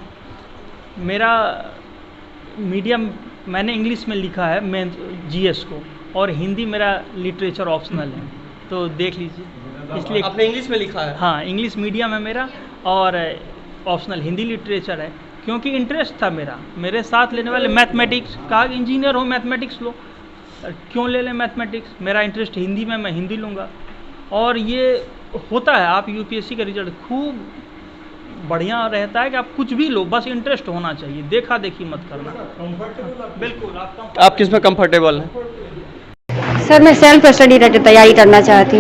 मेरा मीडियम मैंने इंग्लिश में लिखा है, मैं जीएस को, और हिंदी मेरा लिटरेचर ऑप्शनल है, तो देख लीजिए। इसलिए आपने इंग्लिश में लिखा है? हाँ, इंग्लिश मीडियम है मेरा और ऑप्शनल हिंदी लिटरेचर है, क्योंकि इंटरेस्ट था मेरा। मेरे साथ लेने वाले मैथमेटिक्स कहा इंजीनियर हो मैथमेटिक्स लो, क्यों ले लें मैथमेटिक्स, मेरा इंटरेस्ट हिंदी में, मैं हिंदी लूँगा। और ये होता है, आप यूपीएससी का रिजल्ट खूब बढ़िया रहता है कि आप कुछ भी लो, बस इंटरेस्ट होना चाहिए, देखा देखी मत करना। बिल्कुल। आप किस में कंफर्टेबल हैं? सर मैं सेल्फ स्टडी करके तैयारी करना चाहती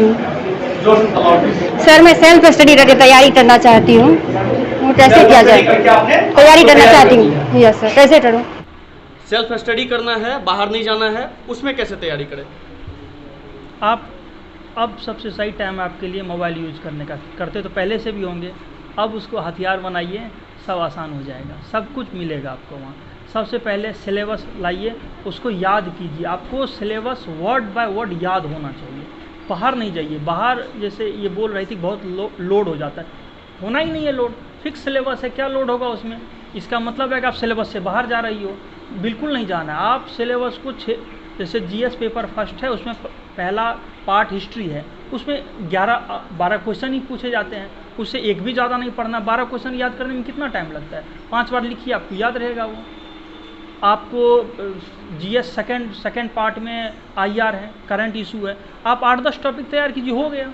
हूँ। वो कैसे किया जाए? तैयारी करना चाहती हूँ। यस सर, कैसे करूँ? सेल्फ स्टडी करना है, बाहर नहीं जाना है, उसमें कैसे तैयारी करें? आप अब सबसे सही टाइम है आपके लिए मोबाइल यूज करने का। करते तो पहले से भी होंगे, अब उसको हथियार बनाइए, सब आसान हो जाएगा, सब कुछ मिलेगा आपको वहाँ। सबसे पहले सिलेबस लाइए, उसको याद कीजिए। आपको सिलेबस वर्ड बाय वर्ड याद होना चाहिए। बाहर नहीं जाइए। बाहर जैसे ये बोल रही थी बहुत लोड हो जाता है, होना ही नहीं है लोड। फिक्स सिलेबस है, क्या लोड होगा उसमें? इसका मतलब है कि आप सिलेबस से बाहर जा रही हो, बिल्कुल नहीं जाना है। आप सिलेबस को जैसे जीएस पेपर फर्स्ट है, उसमें पहला पार्ट हिस्ट्री है, उसमें 11-12 क्वेश्चन ही पूछे जाते हैं, उससे एक भी ज़्यादा नहीं पढ़ना। 12 क्वेश्चन याद करने में कितना टाइम लगता है? 5 बार लिखिए, आपको याद रहेगा वो। आपको जीएस सेकंड पार्ट में आईआर है, करंट इशू है, आप 8-10 टॉपिक तैयार कीजिए, हो गया।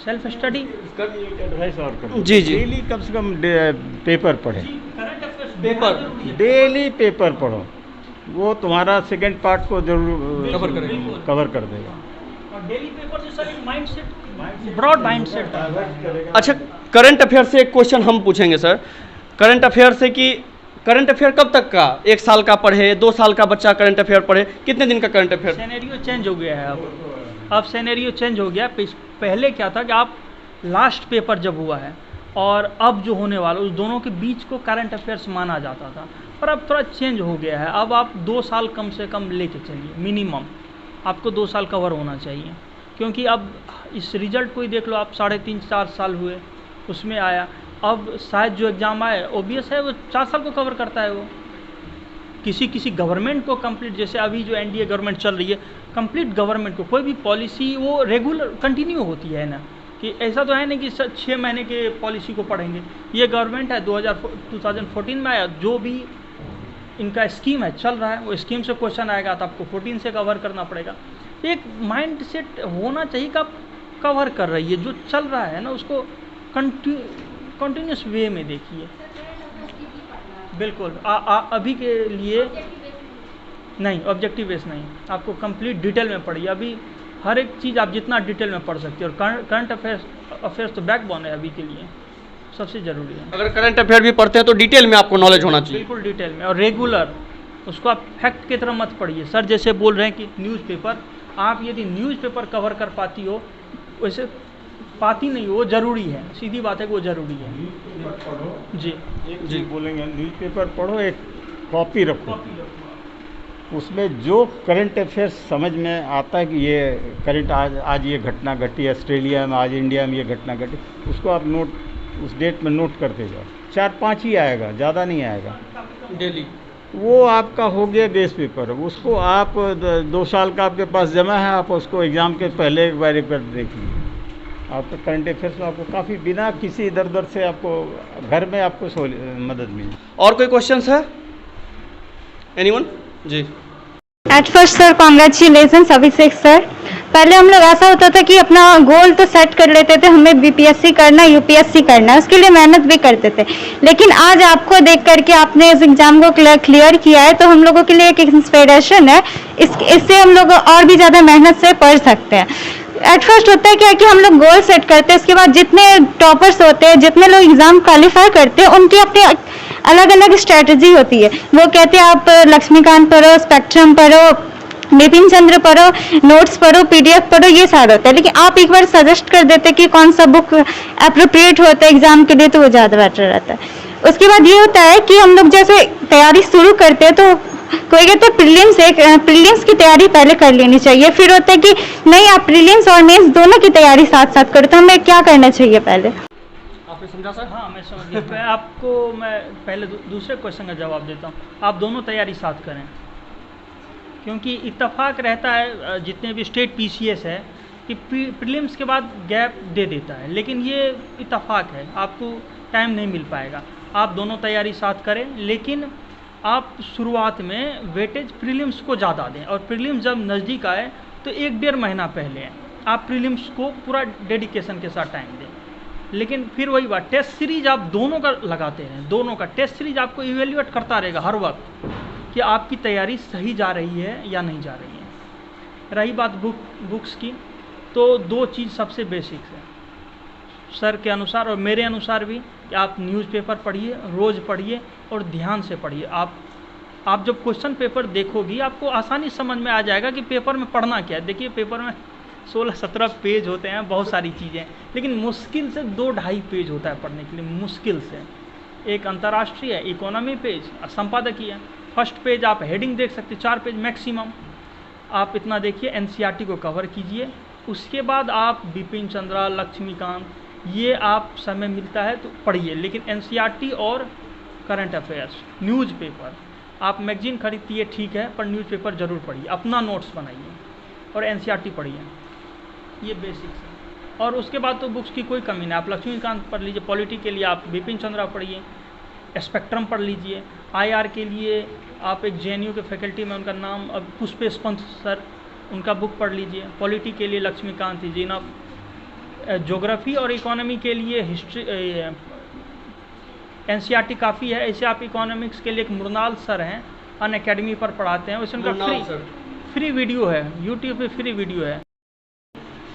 सेल्फ स्टडी एडवाइस और करो। जी जी। डेली कम से कम पेपर पढ़े, डेली पेपर पढ़ो, वो तुम्हारा सेकंड पार्ट को जरूर कवर कर देगा। और डेली पेपर से सर माइंडसेट, ब्रॉड माइंडसेट। अच्छा, करंट अफेयर से एक क्वेश्चन हम पूछेंगे सर। करंट अफेयर से कि करंट अफेयर कब तक का? 1 साल का पढ़े, 2 साल का बच्चा करंट अफेयर पढ़े, कितने दिन का करंट अफेयर? सिनेरियो चेंज हो गया है अब सिनेरियो चेंज हो गया। पहले क्या था कि आप लास्ट पेपर जब हुआ है और अब जो होने वाला, उस दोनों के बीच को करंट अफेयर्स माना जाता था, पर अब थोड़ा चेंज हो गया है। अब आप 2 साल कम से कम लेके चलिए, मिनिमम आपको 2 साल कवर होना चाहिए, क्योंकि अब इस रिजल्ट को ही देख लो आप, 3.5-4 साल हुए उसमें आया। अब शायद जो एग्ज़ाम आए, ओबियस है वो 4 साल को कवर करता है। वो किसी गवर्नमेंट को कंप्लीट, जैसे अभी जो एनडीए गवर्नमेंट चल रही है, कंप्लीट गवर्नमेंट को कोई भी पॉलिसी वो रेगुलर कंटिन्यू होती है ना, कि ऐसा तो है नहीं कि 6 महीने के पॉलिसी को पढ़ेंगे। ये गवर्नमेंट है 2014 में आया, जो भी इनका स्कीम है चल रहा है, वो स्कीम से क्वेश्चन आएगा तो आपको 14 से कवर करना पड़ेगा। एक माइंड सेट होना चाहिए कि आप कवर कर रही है, जो चल रहा है ना उसको कंटिन्यूस वे में देखिए। बिल्कुल अभी के लिए नहीं, ऑब्जेक्टिव बेस नहीं, आपको कंप्लीट डिटेल में पढ़िए। अभी हर एक चीज़ आप जितना डिटेल में पढ़ सकते हो, और करंट अफेयर्स तो बैकबोन है अभी के लिए, सबसे ज़रूरी है। अगर करंट अफेयर भी पढ़ते हैं तो डिटेल में आपको नॉलेज होना चाहिए। बिल्कुल डिटेल में और रेगुलर, उसको आप फैक्ट की तरह मत पढ़िए। सर जैसे बोल रहे हैं कि न्यूज़पेपर, आप यदि न्यूज़पेपर कवर कर पाती हो, वैसे पाती नहीं हो, वो ज़रूरी है, सीधी बात है कि वो ज़रूरी है। जी जी बोलेंगे, न्यूज़पेपर पढ़ो, एक कॉपी रखो, उसमें जो करंट अफेयर्स समझ में आता है कि ये करंट आज ये घटना घटी ऑस्ट्रेलिया में, आज इंडिया में ये घटना घटी, उसको आप नोट उस डेट में नोट करते जाओ। 4-5 ही आएगा, ज़्यादा नहीं आएगा डेली। वो आपका हो गया बेस पेपर। उसको आप 2 साल का आपके पास जमा है, आप उसको एग्ज़ाम के पहले एक बार देख लीजिए। आपका करंट अफेयर्स में आपको काफ़ी बिना किसी इधर उधर से आपको घर में आपको मदद मिली। और कोई क्वेश्चंस है? एनीवन? जी। At first sir congratulation Abhishek sir. पहले हम लोग ऐसा होता था कि अपना गोल तो सेट कर लेते थे, हमें बीपीएससी करना, यूपीएससी करना, उसके लिए मेहनत भी करते थे, लेकिन आज आपको देख करके आपने इस एग्जाम को क्लियर किया है, तो हम लोगों के लिए एक इंस्पिरेशन है। इससे हम लोग और भी ज़्यादा मेहनत से पढ़ सकते हैं। एट फर्स्ट होता है क्या कि हम लोग गोल सेट करते हैं, इसके बाद जितने टॉपर्स होते हैं, जितने लोग एग्जाम क्वालिफाई करते हैं, उनकी अपने अलग अलग स्ट्रेटजी होती है। वो कहते हैं आप लक्ष्मीकांत पढ़ो, स्पेक्ट्रम पढ़ो, बिपिन चंद्र पढ़ो, नोट्स पढ़ो, पीडीएफ पढ़ो, ये सारा होता है। लेकिन आप एक बार सजेस्ट कर देते कि कौन सा बुक अप्रोप्रिएट होता है एग्जाम के लिए, तो वो ज़्यादा बेटर रहता है। उसके बाद ये होता है कि हम लोग जैसे तैयारी शुरू करते हैं तो कोई कहते हैं प्रीलिम्स की तैयारी पहले कर लेनी चाहिए, फिर होता है कि नहीं आप प्रीलिम्स और मेंस दोनों की तैयारी साथ साथ करो, तो हमें क्या करना चाहिए पहले? आपने समझा सर? हाँ, मैं समझ गया। मैं पहले दूसरे क्वेश्चन का जवाब देता हूँ। आप दोनों तैयारी साथ करें, क्योंकि इत्तेफाक रहता है जितने भी स्टेट पीसीएस है कि प्रीलिम्स के बाद गैप दे देता है, लेकिन ये इत्तेफाक है, आपको टाइम नहीं मिल पाएगा। आप दोनों तैयारी साथ करें, लेकिन आप शुरुआत में वेटेज प्रीलिम्स को ज़्यादा दें, और प्रीलिम्स जब नज़दीक आए तो 1-1.5 महीना पहले आप प्रीलिम्स को पूरा डेडिकेशन के साथ टाइम दें। लेकिन फिर वही बात, टेस्ट सीरीज आप दोनों का लगाते हैं, दोनों का टेस्ट सीरीज आपको इवेल्युएट करता रहेगा हर वक्त कि आपकी तैयारी सही जा रही है या नहीं जा रही है। रही बात बुक्स की, तो 2 चीज़ सबसे बेसिक है सर के अनुसार और मेरे अनुसार भी, कि आप न्यूज़पेपर पढ़िए, रोज़ पढ़िए और ध्यान से पढ़िए। आप जब क्वेश्चन पेपर देखोगी आपको आसानी समझ में आ जाएगा कि पेपर में पढ़ना क्या है। देखिए पेपर में 16-17 पेज होते हैं, बहुत सारी चीज़ें, लेकिन मुश्किल से 2-2.5 पेज होता है पढ़ने के लिए, मुश्किल से। एक अंतर्राष्ट्रीय है, इकोनॉमी पेज, संपादकीय। फर्स्ट पेज आप हेडिंग देख सकते, 4 पेज मैक्सिमम। आप इतना देखिए, एनसीईआरटी को कवर कीजिए। उसके बाद आप बिपिन चंद्रा, लक्ष्मीकांत, ये आप समय मिलता है तो पढ़िए, लेकिन एनसीईआरटी और करंट अफेयर्स, न्यूज़पेपर, आप मैगजीन खरीदती ठीक है, पर न्यूज़पेपर ज़रूर पढ़िए, अपना नोट्स बनाइए और एनसीईआरटी पढ़िए। ये बेसिक्स है। और उसके बाद तो बुक्स की कोई कमी नहीं, आप लक्ष्मीकांत पढ़ लीजिए, पॉलिटी के लिए आप बिपिन चंद्रा पढ़िए, स्पेक्ट्रम पढ़ लीजिए, आईआर के लिए आप एक जेएनयू के फैकल्टी में, उनका नाम अब पुष्पेश पंत सर, उनका बुक पढ़ लीजिए। पॉलिटी के लिए लक्ष्मीकांत इज इनफ। ज्योग्राफी और इकोनॉमी के लिए हिस्ट्री एनसीईआरटी काफ़ी है। ऐसे आप इकोनॉमिक्स के लिए एक मृणाल सर हैं, अन अकेडमी पर पढ़ाते हैं, वैसे उनका फ्री वीडियो है, यूट्यूब पे फ्री वीडियो है।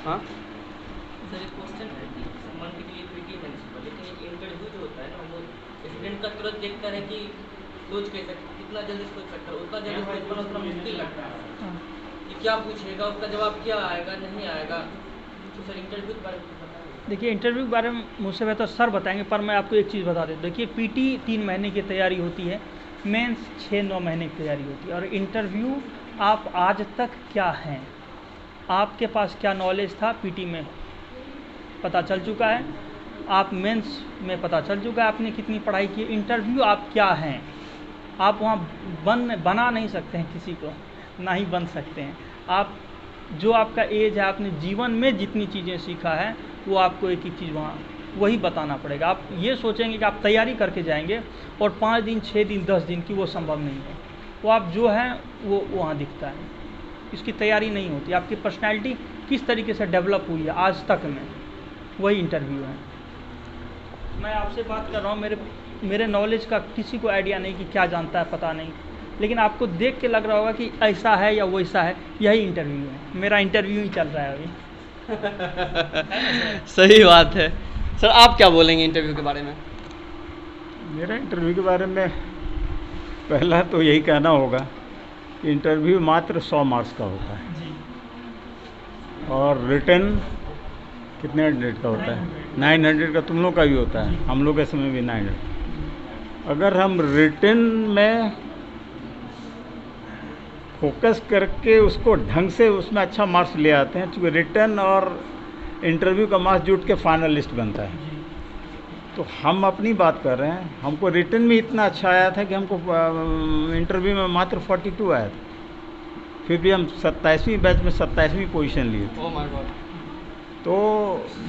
हाँ सर एक क्वेश्चन है कि सम्मान के लिए पीटी म्युनिसिपल, लेकिन एक इंटरव्यू जो होता है ना, वो स्टूडेंट का तुरंत देखता है कि सोच कैसे कितना जल्दी सोच सकता है, उतना जल्दी सोच पाना थोड़ा मुश्किल लगता है कि क्या पूछेगा, उसका जवाब क्या आएगा, नहीं आएगा। तो सर इंटरव्यू के बारे में बताइए। देखिए इंटरव्यू के बारे में मुझसे बेहतर सर बताएंगे, पर मैं आपको एक चीज़ बता दें। देखिए पीटी 3 महीने की तैयारी होती है, मेंस 6-9 महीने की तैयारी होती है, और इंटरव्यू आप आज तक क्या हैं, आपके पास क्या नॉलेज था पीटी में पता चल चुका है, आप मेंस में पता चल चुका है आपने कितनी पढ़ाई की। इंटरव्यू आप क्या हैं, आप वहाँ बना नहीं सकते हैं किसी को, ना ही बन सकते हैं। आप जो आपका एज है, आपने जीवन में जितनी चीज़ें सीखा है, वो आपको एक चीज़ वहाँ वही बताना पड़ेगा। आप ये सोचेंगे कि आप तैयारी करके जाएंगे और 5 दिन 6 दिन 10 दिन की, वो संभव नहीं है। वो आप जो हैं वो वहाँ दिखता है, इसकी तैयारी नहीं होती। आपकी पर्सनैलिटी किस तरीके से डेवलप हुई है आज तक में, वही इंटरव्यू है। मैं आपसे बात कर रहा हूँ, मेरे नॉलेज का किसी को आइडिया नहीं कि क्या जानता है, पता नहीं, लेकिन आपको देख के लग रहा होगा कि ऐसा है या वैसा है, यही इंटरव्यू है। मेरा इंटरव्यू ही चल रहा है अभी। सही बात है। सर आप क्या बोलेंगे इंटरव्यू के बारे में? मेरा इंटरव्यू के बारे में पहला तो यही कहना होगा कि इंटरव्यू मात्र 100 मार्क्स का होता है जी। और रिटन कितने 100 का होता है? 900 का तुम लोग का भी होता है, हम लोग के समय भी 900। अगर हम रिटन में फोकस करके उसको ढंग से उसमें अच्छा मार्क्स ले आते हैं, क्योंकि रिटन और इंटरव्यू का मार्क्स जुट के फाइनल लिस्ट बनता है। तो हम अपनी बात कर रहे हैं, हमको रिटन में इतना अच्छा आया था कि हमको इंटरव्यू में मात्र 42 आया था, फिर भी हम 27वीं बैच में 27वीं पोजीशन लिए थे। Oh my God. तो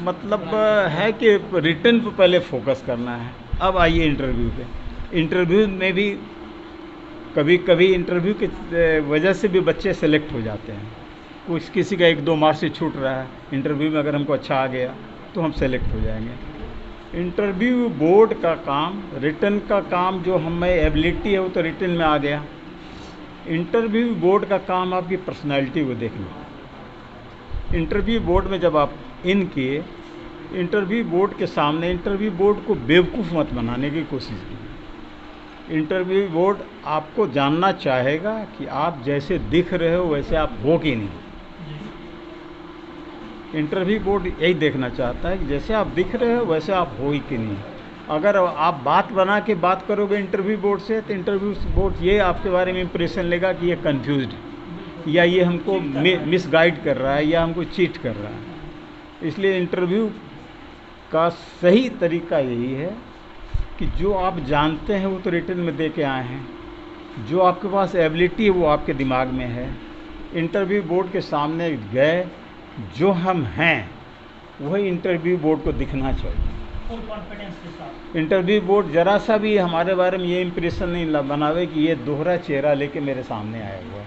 मतलब है कि रिटन पर पहले फोकस करना है। अब आइए इंटरव्यू पे। इंटरव्यू में भी कभी कभी इंटरव्यू की वजह से भी बच्चे सेलेक्ट हो जाते हैं। कुछ किसी का 1-2 मार्क्स से छूट रहा है, इंटरव्यू में अगर हमको अच्छा आ गया तो हम सेलेक्ट हो जाएंगे। इंटरव्यू बोर्ड का काम, रिटन का काम जो हमें एबिलिटी है वो तो रिटन में आ गया। इंटरव्यू बोर्ड का काम आपकी पर्सनैलिटी को देखना। इंटरव्यू बोर्ड में जब आप इन किए, इंटरव्यू बोर्ड के सामने इंटरव्यू बोर्ड को बेवकूफ़ मत बनाने की कोशिश की। इंटरव्यू बोर्ड आपको जानना चाहेगा कि आप जैसे दिख रहे हो वैसे आप हो कि नहीं। इंटरव्यू बोर्ड यही देखना चाहता है कि जैसे आप दिख रहे हो वैसे आप हो ही कि नहीं। अगर आप बात बना के बात करोगे इंटरव्यू बोर्ड से तो इंटरव्यू बोर्ड ये आपके बारे में इंप्रेशन लेगा कि ये कंफ्यूज्ड या ये हमको मिसगाइड कर रहा है या हमको चीट कर रहा है। इसलिए इंटरव्यू का सही तरीका यही है कि जो आप जानते हैं वो तो रिटन में दे के आए हैं, जो आपके पास एबिलिटी है वो आपके दिमाग में है। इंटरव्यू बोर्ड के सामने गए, जो हम हैं वही इंटरव्यू बोर्ड को दिखना चाहिए। फुल कॉन्फिडेंस के साथ इंटरव्यू बोर्ड जरा सा भी हमारे बारे में ये इंप्रेशन नहीं बनावे कि ये दोहरा चेहरा लेके मेरे सामने आया हुआ है,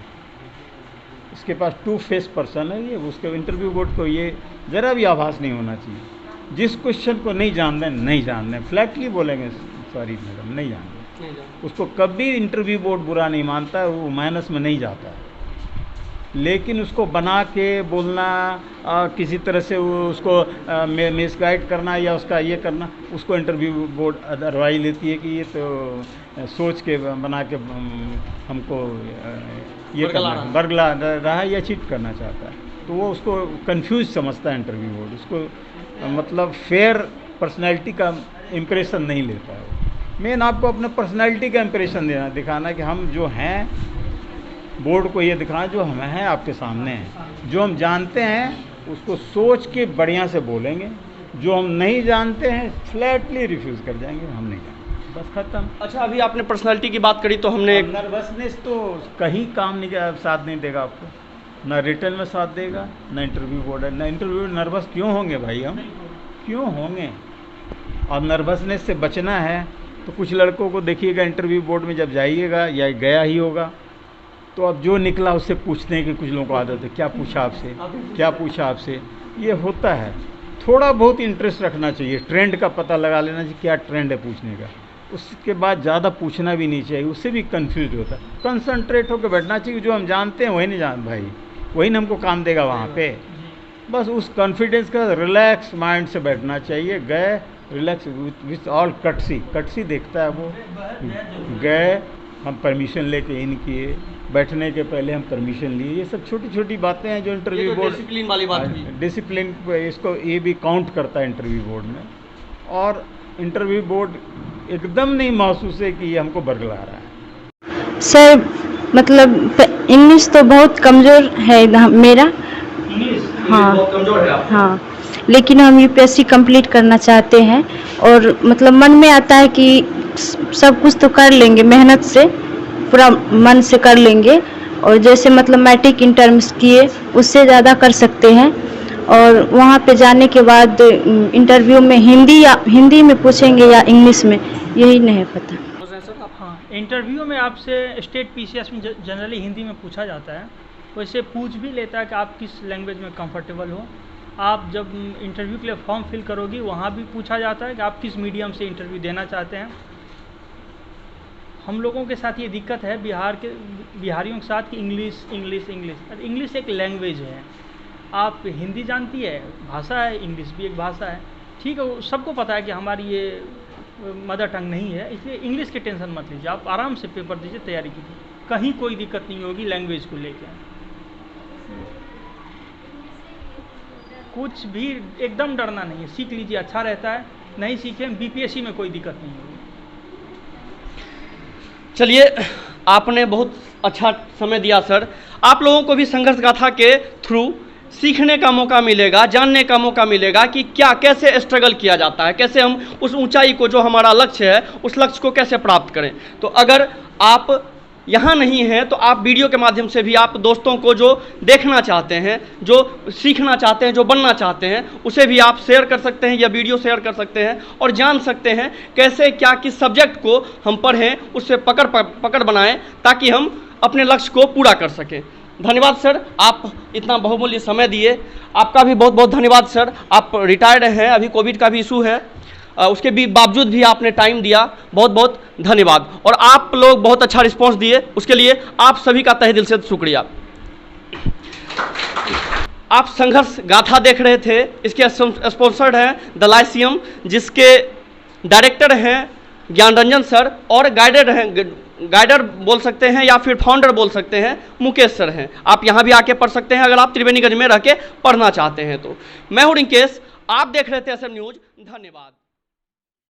इसके पास टू फेस पर्सन है ये। उसके इंटरव्यू बोर्ड को ये ज़रा भी आभास नहीं होना चाहिए। जिस क्वेश्चन को नहीं जानते फ्लैटली बोलेंगे सॉरी मैडम नहीं जानते, उसको कभी इंटरव्यू बोर्ड बुरा नहीं मानता है, वो माइनस में नहीं जाता है। लेकिन उसको बना के बोलना, किसी तरह से उसको मिसगाइड करना या उसका ये करना, उसको इंटरव्यू बोर्ड अदरवाइज लेती है कि ये तो सोच के बना के हमको ये बरगला रहा है या चीट करना चाहता है, तो वो उसको कंफ्यूज समझता है इंटरव्यू बोर्ड। उसको मतलब फेयर पर्सनैलिटी का इम्प्रेशन नहीं लेता है। मेन आपको अपने पर्सनैलिटी का इम्प्रेशन दिखाना कि हम जो हैं, बोर्ड को ये दिखाना जो हम हैं आपके सामने हैं। जो हम जानते हैं उसको सोच के बढ़िया से बोलेंगे, जो हम नहीं जानते हैं फ्लैटली रिफ्यूज़ कर जाएंगे, हम नहीं जानते, बस खत्म। अच्छा, अभी आपने पर्सनालिटी की बात करी तो हमने नर्वसनेस तो कहीं काम नहीं साथ नहीं देगा आपको, ना रिटर्न में साथ देगा ना इंटरव्यू बोर्ड है। ना इंटरव्यू नर्वस क्यों होंगे भाई, हम क्यों होंगे? और नर्वसनेस से बचना है तो कुछ लड़कों को देखिएगा इंटरव्यू बोर्ड में जब जाइएगा या गया ही होगा तो अब जो निकला उससे पूछते हैं कि कुछ लोगों को आदत है क्या पूछा आपसे, क्या पूछा आपसे, ये होता है। थोड़ा बहुत इंटरेस्ट रखना चाहिए, ट्रेंड का पता लगा लेना चाहिए क्या ट्रेंड है पूछने का, उसके बाद ज़्यादा पूछना भी नहीं चाहिए, उससे भी कंफ्यूज होता है। कंसंट्रेट होकर बैठना चाहिए, जो हम जानते हैं वही नहीं जान भाई, वही ना हमको काम देगा वहाँ पे। बस उस कॉन्फिडेंस का रिलैक्स माइंड से बैठना चाहिए। गए रिलैक्स विथ ऑल कटसी देखता है वो, गए हम परमिशन लेके इन किए, बैठने के पहले हम परमिशन लिए, ये सब छोटी छोटी बातें हैं जो इंटरव्यू बोर्ड डिसिप्लिन वाली बात हुई। डिसिप्लिन इसको ये भी काउंट करता है इंटरव्यू बोर्ड में। और इंटरव्यू बोर्ड एकदम नहीं महसूस है कि ये हमको बरगला रहा है। सर मतलब इंग्लिश तो बहुत कमज़ोर है मेरा, हाँ बहुत कमजोर है आप। हाँ, लेकिन हम यूपीएससी कंप्लीट करना चाहते हैं और मतलब मन में आता है कि सब कुछ तो कर लेंगे, मेहनत से पूरा मन से कर लेंगे और जैसे मतलब मैट्रिक इंटर्म्स किए उससे ज़्यादा कर सकते हैं। और वहाँ पे जाने के बाद इंटरव्यू में हिंदी में पूछेंगे या इंग्लिश में, यही नहीं पता। हाँ, इंटरव्यू में आपसे स्टेट पीसीएस में जनरली हिंदी में पूछा जाता है, वैसे पूछ भी लेता है कि आप किस लैंग्वेज में कंफर्टेबल हो। आप जब इंटरव्यू के लिए फॉर्म फिल करोगी वहाँ भी पूछा जाता है कि आप किस मीडियम से इंटरव्यू देना चाहते हैं। हम लोगों के साथ ये दिक्कत है बिहारियों के साथ कि इंग्लिश एक लैंग्वेज है। आप हिंदी जानती है, भाषा है, इंग्लिश भी एक भाषा है, ठीक है, सबको पता है कि हमारी ये मदर टंग नहीं है, इसलिए इंग्लिश की टेंशन मत लीजिए, आप आराम से पेपर दीजिए, तैयारी कीजिए, कहीं कोई दिक्कत नहीं होगी लैंग्वेज को लेकर। कुछ भी एकदम डरना नहीं है, सीख लीजिए, अच्छा रहता है। नहीं सीखें बीपीएससी में कोई दिक्कत नहीं होगी। चलिए, आपने बहुत अच्छा समय दिया सर। आप लोगों को भी संघर्ष गाथा के थ्रू सीखने का मौका मिलेगा, जानने का मौका मिलेगा कि क्या कैसे स्ट्रगल किया जाता है, कैसे हम उस ऊंचाई को, जो हमारा लक्ष्य है, उस लक्ष्य को कैसे प्राप्त करें। तो अगर आप यहाँ नहीं हैं तो आप वीडियो के माध्यम से भी आप दोस्तों को जो देखना चाहते हैं, जो सीखना चाहते हैं, जो बनना चाहते हैं, उसे भी आप शेयर कर सकते हैं या वीडियो शेयर कर सकते हैं और जान सकते हैं कैसे क्या किस सब्जेक्ट को हम पढ़ें, उससे पकड़ बनाएं ताकि हम अपने लक्ष्य को पूरा कर सकें। धन्यवाद सर, आप इतना बहुमूल्य समय दिए, आपका भी बहुत बहुत धन्यवाद सर। आप रिटायर्ड हैं, अभी कोविड का भी इशू है, उसके भी बावजूद भी आपने टाइम दिया, बहुत बहुत धन्यवाद। और आप लोग बहुत अच्छा रिस्पांस दिए, उसके लिए आप सभी का तहे दिल से शुक्रिया। आप संघर्ष गाथा देख रहे थे, इसके स्पॉन्सर्ड हैं द लाइसियम, जिसके डायरेक्टर हैं ज्ञान रंजन सर और गाइडर बोल सकते हैं या फिर फाउंडर बोल सकते हैं मुकेश सर हैं। आप यहाँ भी आके पढ़ सकते हैं अगर आप त्रिवेणीगंज में रह के पढ़ना चाहते हैं तो। मैं हूँ रिंकेश, आप देख रहे थे SM न्यूज़। धन्यवाद।